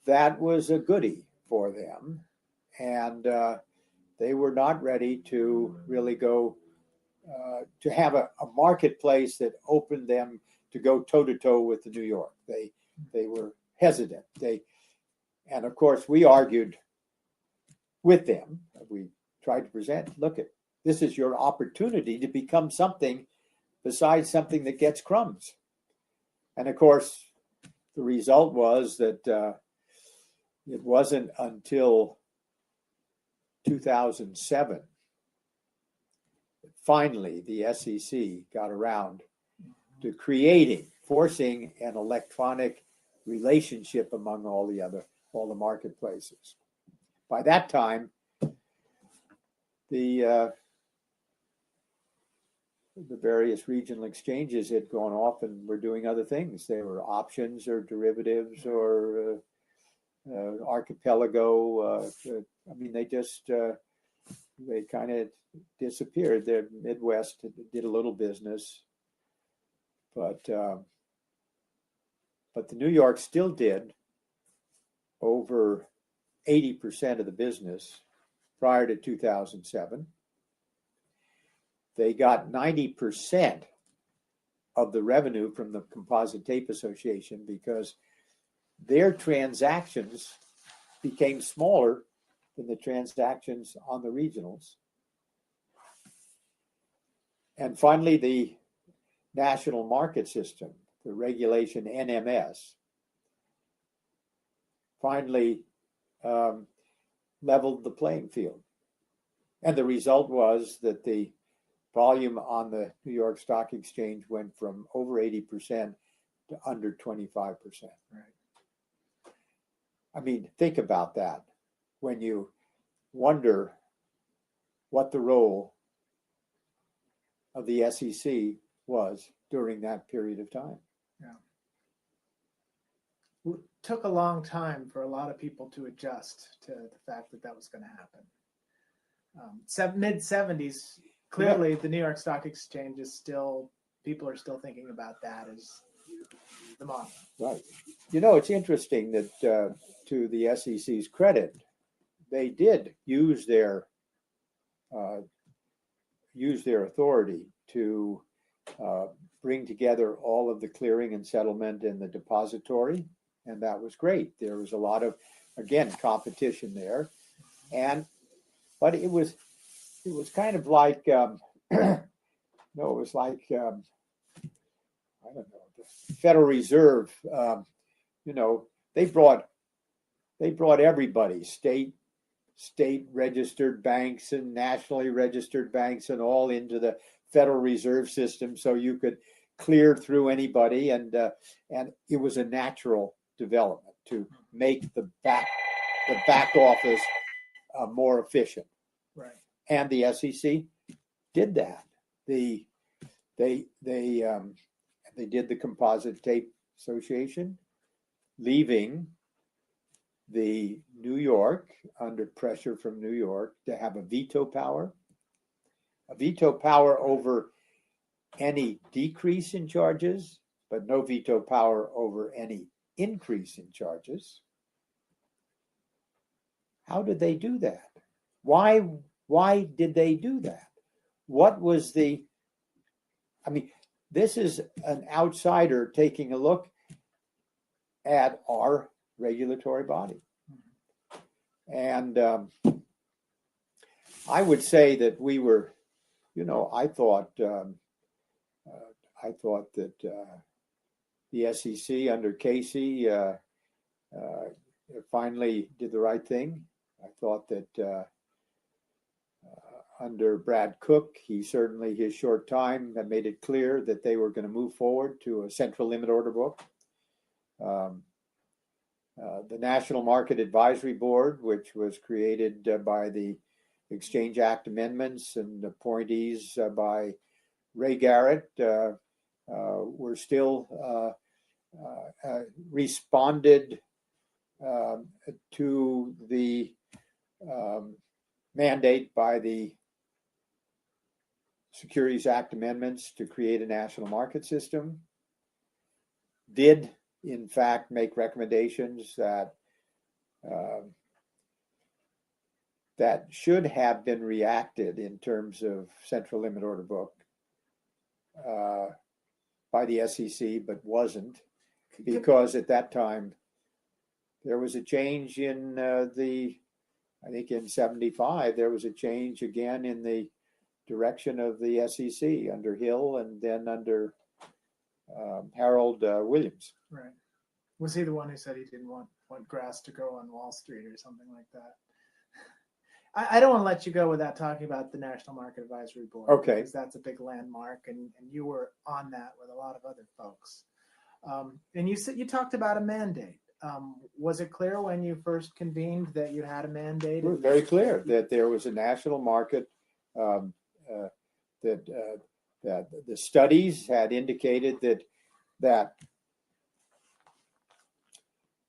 a goodie for them, and they were not ready to really go to have a marketplace that opened them to go toe to toe with the New York. They were hesitant. And of course we argued with them. We tried to present, look, this is your opportunity to become something besides something that gets crumbs. And of course, the result was that it wasn't until 2007 that finally the SEC got around to forcing an electronic relationship among all the marketplaces. By that time, the various regional exchanges had gone off and were doing other things. They were options or derivatives or archipelago. I mean, they kind of disappeared. The Midwest did a little business, but the New York still did over 80% of the business prior to 2007. They got 90% of the revenue from the Composite Tape Association because their transactions became smaller than the transactions on the regionals. And finally, the national market system, the regulation NMS, finally leveled the playing field. And the result was that the volume on the New York Stock Exchange went from over 80% to under 25%. Right. I mean, think about that when you wonder what the role of the SEC was during that period of time. Yeah. It took a long time for a lot of people to adjust to the fact that was going to happen. Mid-70s, clearly the New York Stock Exchange is still, people are still thinking about that as the model. Right. You know, it's interesting that to the SEC's credit, they did use their authority to bring together all of the clearing and settlement and the depository, and that was great. There was a lot of, again, competition there, but it was kind of like it was like I don't know, the Federal Reserve. They brought everybody, state registered banks and nationally registered banks and all into the Federal Reserve System, so you could clear through anybody, and it was a natural development to make the back office more efficient. Right. And the SEC did that. They did the Composite Tape Association, leaving the New York under pressure from New York to have a veto power over any decrease in charges, but no veto power over any increase in charges. How did they do that? Why did they do that? What was this is an outsider taking a look. at our regulatory body. And I would say that we were, I thought that the SEC under Casey finally did the right thing. I thought that under Brad Cook, he certainly, his short time, had made it clear that they were going to move forward to a central limit order book. The National Market Advisory Board, which was created by the Exchange Act amendments and appointees by Ray Garrett, were still responded to the mandate by the Securities Act amendments to create a national market system, did in fact make recommendations that that should have been reacted in terms of central limit order book by the SEC, but wasn't, because at that time there was a change in I think in 75, there was a change again in the direction of the SEC under Hill and then under Harold Williams. Right. Was he the one who said he didn't want grass to grow on Wall Street or something like that? I don't want to let you go without talking about the National Market Advisory Board. Okay. Because that's a big landmark, and you were on that with a lot of other folks. And you talked about a mandate. Was it clear when you first convened that you had a mandate? It was very clear that there was a national market, that the studies had indicated that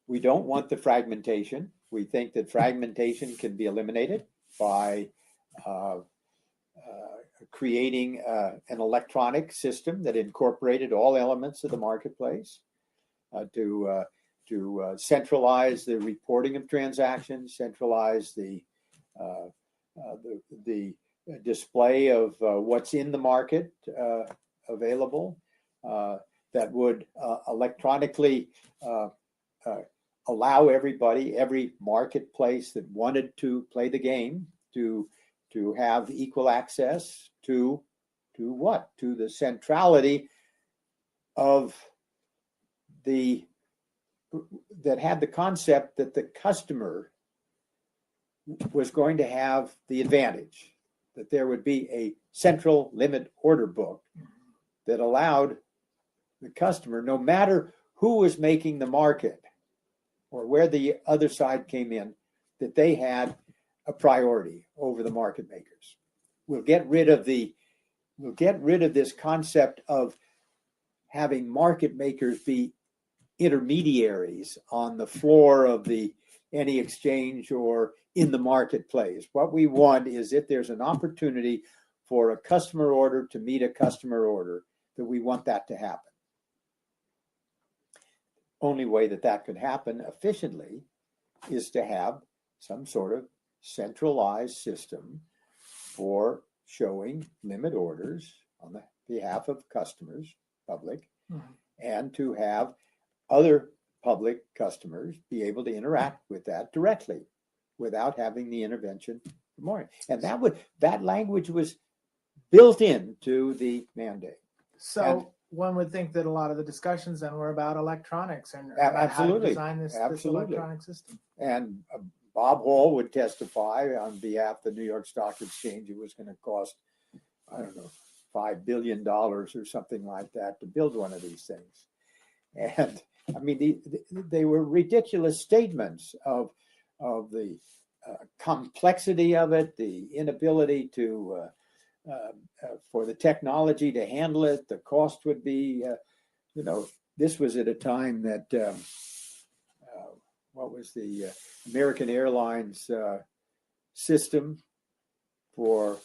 we don't want the fragmentation. We think that fragmentation can be eliminated by creating an electronic system that incorporated all elements of the marketplace, to centralize the reporting of transactions, centralize the display of what's in the market available, that would electronically allow everybody, every marketplace that wanted to play the game, to have equal access to what? To the centrality of that had the concept that the customer was going to have the advantage, that there would be a central limit order book that allowed the customer, no matter who was making the market or where the other side came in, that they had a priority over the market makers. We'll get rid of this concept of having market makers be intermediaries on the floor of any exchange or in the marketplace. What we want is, if there's an opportunity for a customer order to meet a customer order, that we want that to happen. Only way that could happen efficiently is to have some sort of centralized system for showing limit orders on the behalf of customers, public, and to have other public customers be able to interact with that directly without having the intervention of more. And that language was built into the mandate. So one would think that a lot of the discussions then were about electronics and Absolutely. how to design this electronic system. And Bob Hall would testify on behalf of the New York Stock Exchange. It was going to cost, I don't know, $5 billion or something like that to build one of these things. And I mean, they were ridiculous statements of the complexity of it, the inability to for the technology to handle it. The cost would be, this was at a time that what was the American Airlines system for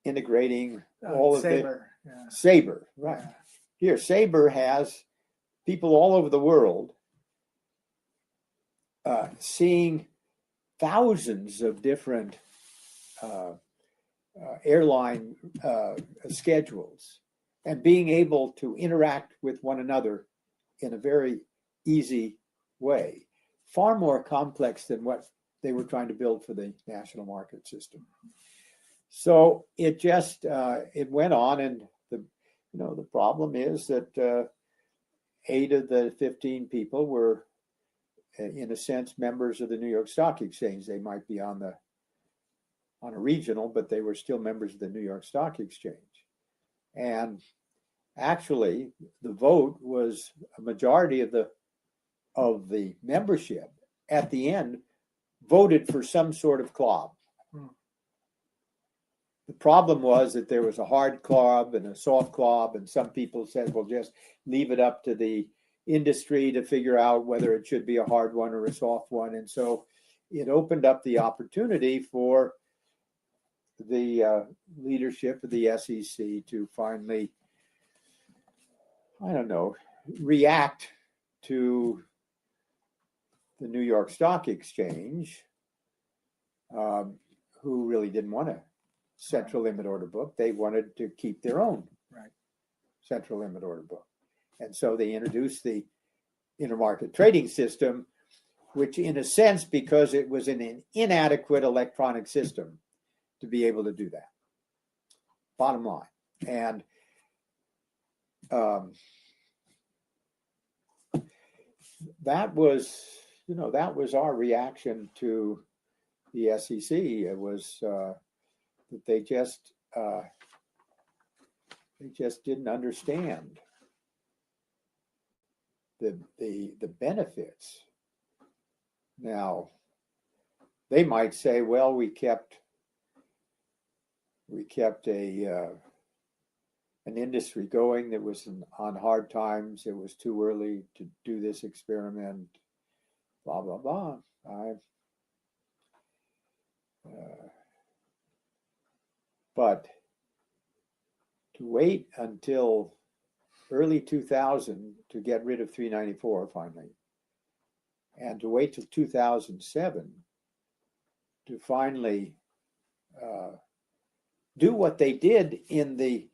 integrating all of Sabre. Sabre, right? Yeah. Here, Sabre has people all over the world seeing thousands of different airline schedules and being able to interact with one another in a very easy way, far more complex than what they were trying to build for the national market system. So it just it went on, and the problem is that 8 of the 15 people were, in a sense, members of the New York Stock Exchange. They might be on a regional, but they were still members of the New York Stock Exchange. And actually, the vote was a majority of the membership at the end voted for some sort of club. The problem was that there was a hard club and a soft club, and some people said, well, just leave it up to the industry to figure out whether it should be a hard one or a soft one. And so it opened up the opportunity for the leadership of the SEC to finally, I don't know, react to the New York Stock Exchange, who really didn't want a central limit order book. They wanted to keep their own central limit order book. And so they introduced the intermarket trading system, which in a sense, because it was an inadequate electronic system to be able to do that. Bottom line. And that was our reaction to the SEC. It was that they just didn't understand the benefits. Now, they might say, well, we kept an industry going that was on hard times. It was too early to do this experiment, blah, blah, blah. But to wait until early 2000 to get rid of 394 finally, and to wait till 2007 to finally do what they did in the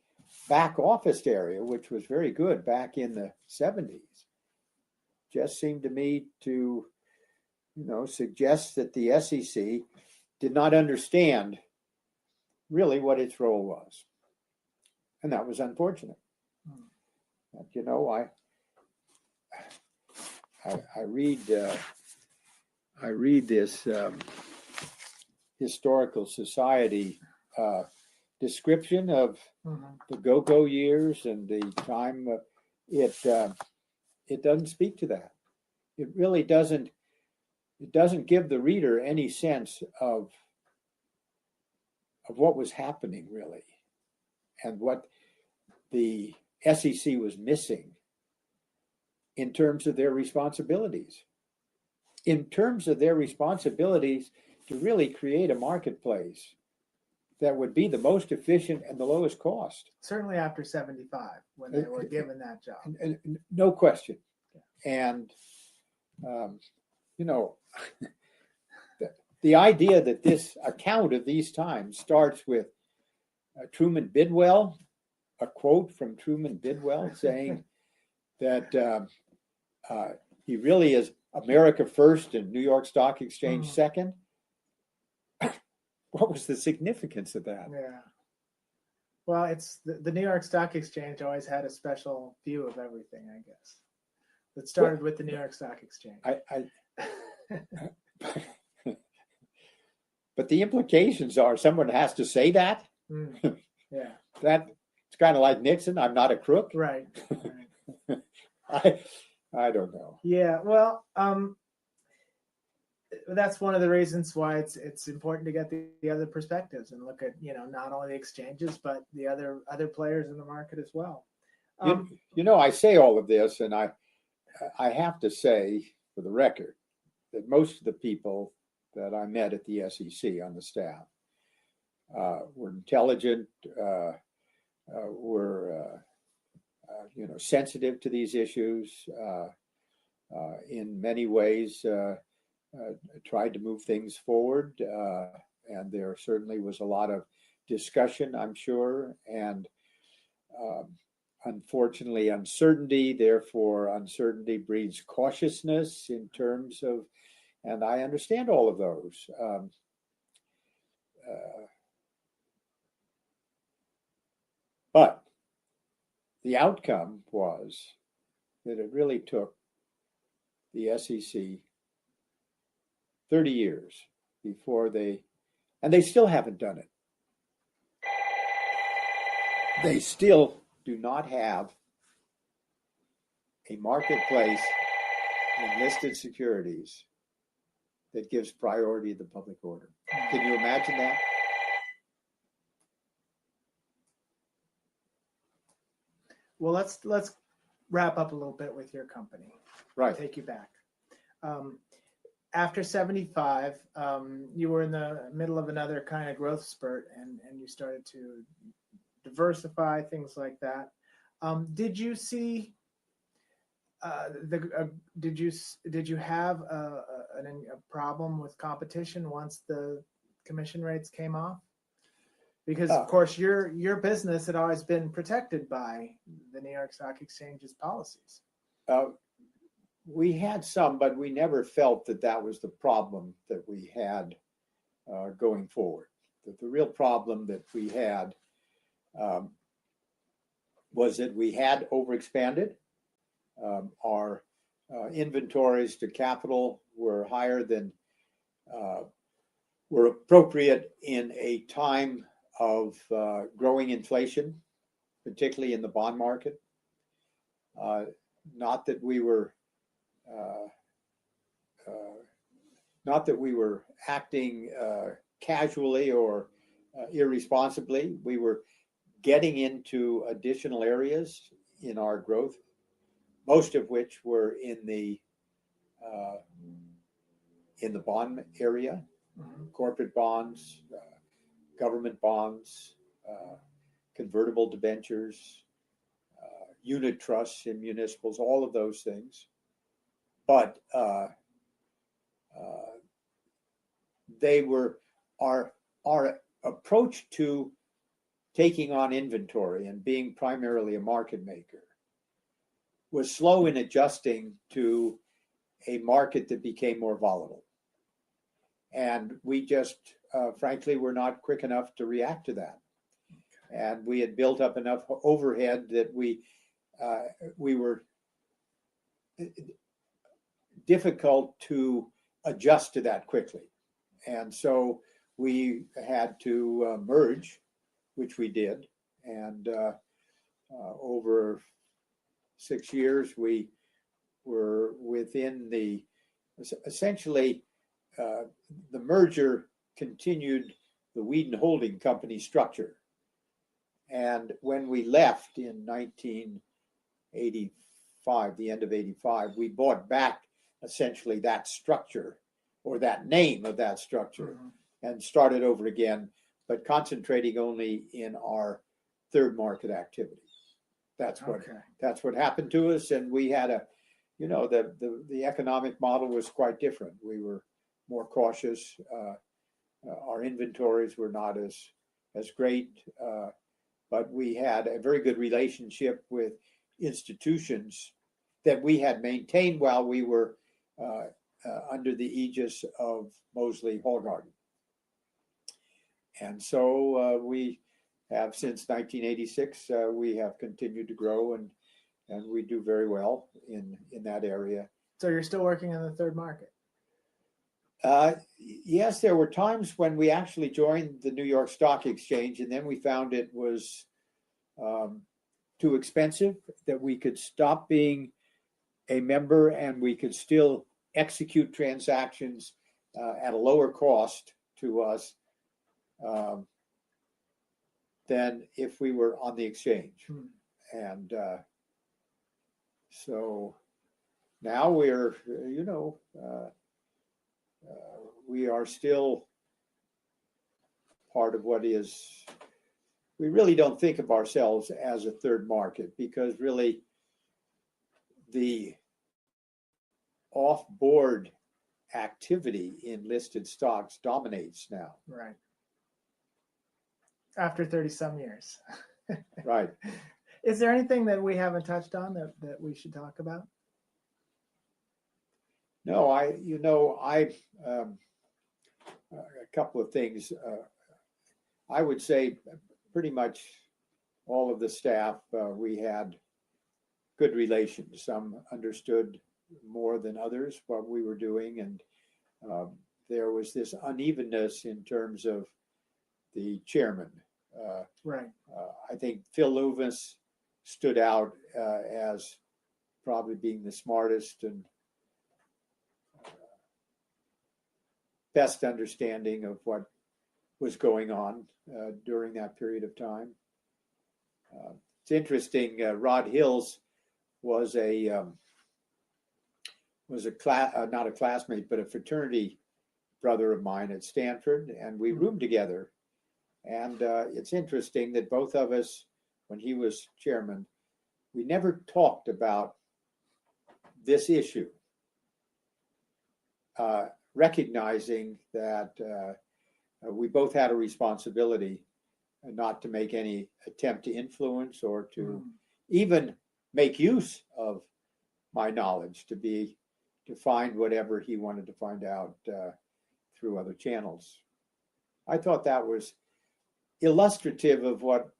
back office area, which was very good back in the 70s, just seemed to me to, suggest that the SEC did not understand really what its role was. And that was unfortunate. But, I read this historical society description of the go-go years and the time. It doesn't speak to that. It really doesn't. It doesn't give the reader any sense of what was happening really, and what the SEC was missing in terms of their responsibilities. In terms of their responsibilities to really create a marketplace that would be the most efficient and the lowest cost. Certainly after 75, when they were given that job. No question. And, the idea that this account of these times starts with Truman Bidwell, a quote from Truman Bidwell saying that he really is America first and New York Stock Exchange second. What was the significance of that? Yeah. Well, it's the New York Stock Exchange always had a special view of everything, I guess. It started with the New York Stock Exchange. But the implications are someone has to say that. Yeah. That it's kind of like Nixon. I'm not a crook. Right. I don't know. Yeah. Well, that's one of the reasons why it's important to get the other perspectives and look at not only the exchanges but the other players in the market as well. I say all of this, and I have to say for the record that most of the people that I met at the SEC on the staff were intelligent, were sensitive to these issues, in many ways tried to move things forward, and there certainly was a lot of discussion, I'm sure, and unfortunately uncertainty. Therefore, uncertainty breeds cautiousness in terms of, and I understand all of those. But the outcome was that it really took the SEC 30 years before and they still haven't done it. They still do not have a marketplace in listed securities that gives priority to the public order. Can you imagine that? Well, let's wrap up a little bit with your company. Right. Take you back. After 75, you were in the middle of another kind of growth spurt, and you started to diversify, things like that. Did you see did you have a problem with competition once the commission rates came off? Because of course your business had always been protected by the New York Stock Exchange's policies. We had some, but we never felt that was the problem that we had going forward. The real problem that we had was that we had overexpanded. Our inventories to capital were higher than were appropriate in a time of growing inflation, particularly in the bond market. Not that we were acting casually or irresponsibly. We were getting into additional areas in our growth, most of which were in the bond area, corporate bonds, government bonds, convertible debentures, unit trusts in municipals, all of those things. But they were our approach to taking on inventory and being primarily a market maker was slow in adjusting to a market that became more volatile. And we just, frankly, were not quick enough to react to that. And we had built up enough overhead that we were difficult to adjust to that quickly. And so we had to merge, which we did. And over 6 years, we were within essentially the merger continued the Weeden holding company structure. And when we left in 1985, the end of 85, we bought back essentially that structure or that name of that structure and started over again, but concentrating only in our third market activity. That's what happened to us. And we had the economic model was quite different. We were more cautious. Our inventories were not as great, but we had a very good relationship with institutions that we had maintained while we were under the aegis of Mosley Hallgarden. And so we have since 1986, we have continued to grow and we do very well in that area. So you're still working in the third market? Yes, there were times when we actually joined the New York Stock Exchange, and then we found it was too expensive, that we could stop being a member and we could still execute transactions at a lower cost to us than if we were on the exchange. And so now we're, we are still part of what is, we really don't think of ourselves as a third market, because really the off-board activity in listed stocks dominates now. Right. After 30 some years. Right. Is there anything that we haven't touched on that we should talk about? No, a couple of things. I would say pretty much all of the staff, we had good relations. Some understood more than others what we were doing, and there was this unevenness in terms of the chairman. Right. I think Phil Loomis stood out as probably being the smartest and best understanding of what was going on during that period of time. It's interesting. Rod Hills was not a classmate, but a fraternity brother of mine at Stanford, and we roomed together. And it's interesting that both of us, when he was chairman, we never talked about this issue, recognizing that we both had a responsibility not to make any attempt to influence or to even make use of my knowledge to find whatever he wanted to find out through other channels. I thought that was illustrative of what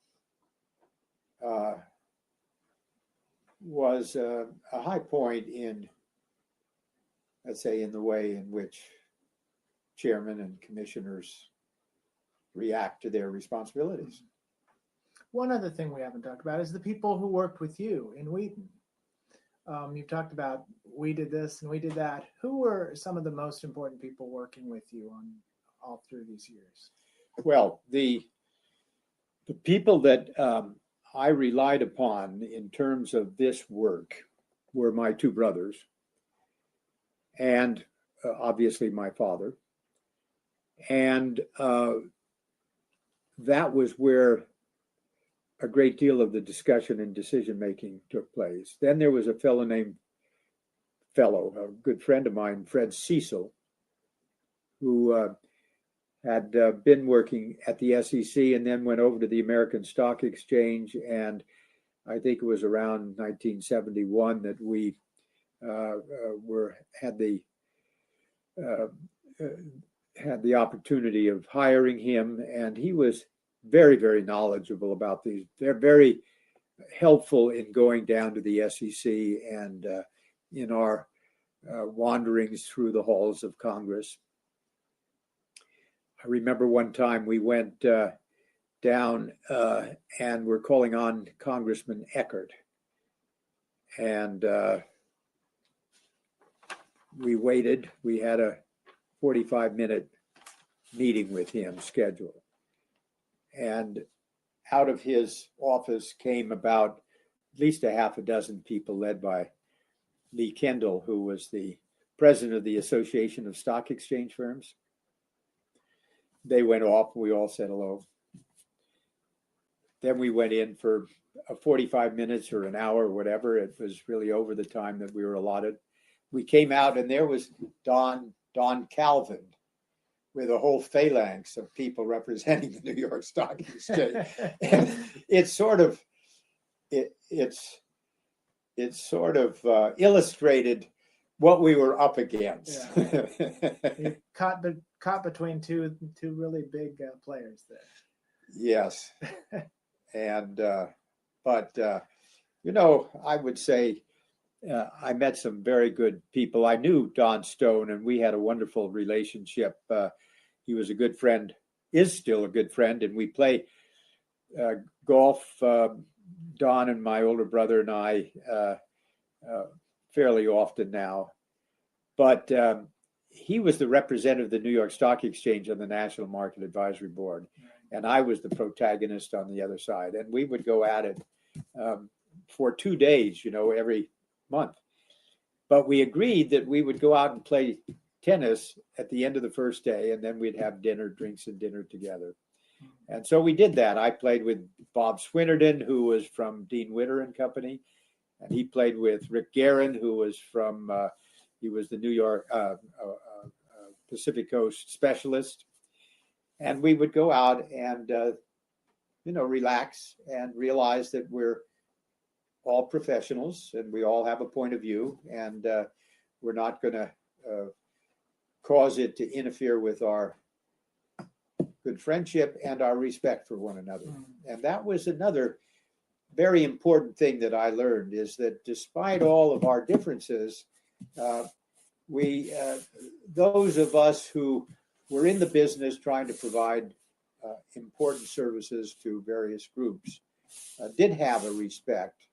was a high point in, let's say, in the way in which chairmen and commissioners react to their responsibilities. One other thing we haven't talked about is the people who worked with you in Weeden. You talked about we did this and we did that. Who were some of the most important people working with you on all through these years? Well, the people that I relied upon in terms of this work were my two brothers and obviously my father. And that was where a great deal of the discussion and decision-making took place. Then there was a a good friend of mine, Fred Cecil, who had been working at the SEC and then went over to the American Stock Exchange. And I think it was around 1971 that we had the opportunity of hiring him, and he was very, very knowledgeable about these. They're very helpful in going down to the SEC and in our wanderings through the halls of Congress. I remember one time we went down and we're calling on Congressman Eckert. And we waited. We had a 45-minute meeting with him scheduled. And out of his office came about at least a half a dozen people led by Lee Kendall, who was the president of the Association of Stock Exchange Firms. They went off, we all said hello. Then we went in for 45 minutes or an hour or whatever. It was really over the time that we were allotted. We came out and there was Don Calvin with a whole phalanx of people representing the New York Stock Exchange. And it's sort of illustrated what we were up against. Yeah. You caught between two really big players there. Yes. And but I would say I met some very good people. I knew Don Stone, and we had a wonderful relationship. He was a good friend, is still a good friend, and we play golf. Don and my older brother and I fairly often now. But he was the representative of the New York Stock Exchange on the National Market Advisory Board, and I was the protagonist on the other side. And we would go at it for 2 days, every month. But we agreed that we would go out and play tennis at the end of the first day, and then we'd have drinks and dinner together. And so we did that. I played with Bob Swinnerton, who was from Dean Witter and Company, and he played with Rick Guerin, who was from, he was the New York Pacific Coast specialist. And we would go out and, relax and realize that we're all professionals, and we all have a point of view, and we're not going to cause it to interfere with our good friendship and our respect for one another. And that was another very important thing that I learned, is that despite all of our differences, those of us who were in the business trying to provide important services to various groups did have a respect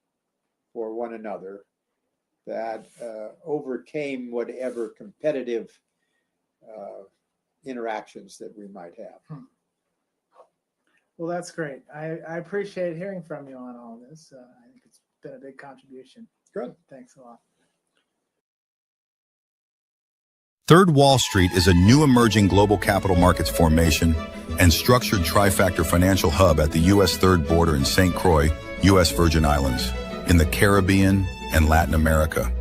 for one another that overcame whatever competitive interactions that we might have. Well, that's great. I appreciate hearing from you on all this. I think it's been a big contribution. Good. Thanks a lot. Third Wall Street is a new emerging global capital markets formation and structured trifactor financial hub at the U.S. third border in St. Croix, U.S. Virgin Islands, in the Caribbean and Latin America.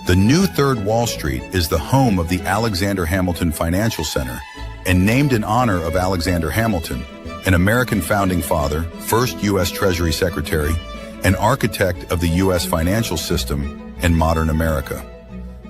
The new Third Wall Street is the home of the Alexander Hamilton Financial Center and named in honor of Alexander Hamilton, an American founding father, first U.S. Treasury Secretary, and architect of the U.S. financial system and modern America.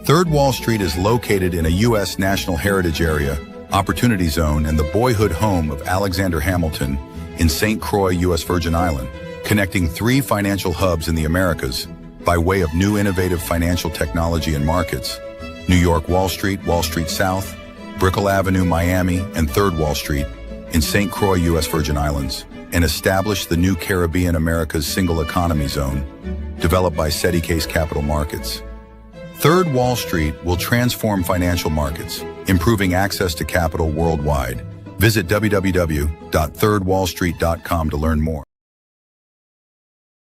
Third Wall Street is located in a U.S. National Heritage Area, Opportunity Zone, and the boyhood home of Alexander Hamilton in St. Croix, U.S. Virgin Island, connecting 3 financial hubs in the Americas by way of new innovative financial technology and markets: New York Wall Street South, Brickell Avenue, Miami, and Third Wall Street in St. Croix, U.S. Virgin Islands, and established the new Caribbean America's single economy zone, developed by SETI Case Capital Markets. Third Wall Street will transform financial markets, improving access to capital worldwide. Visit www.thirdwallstreet.com to learn more.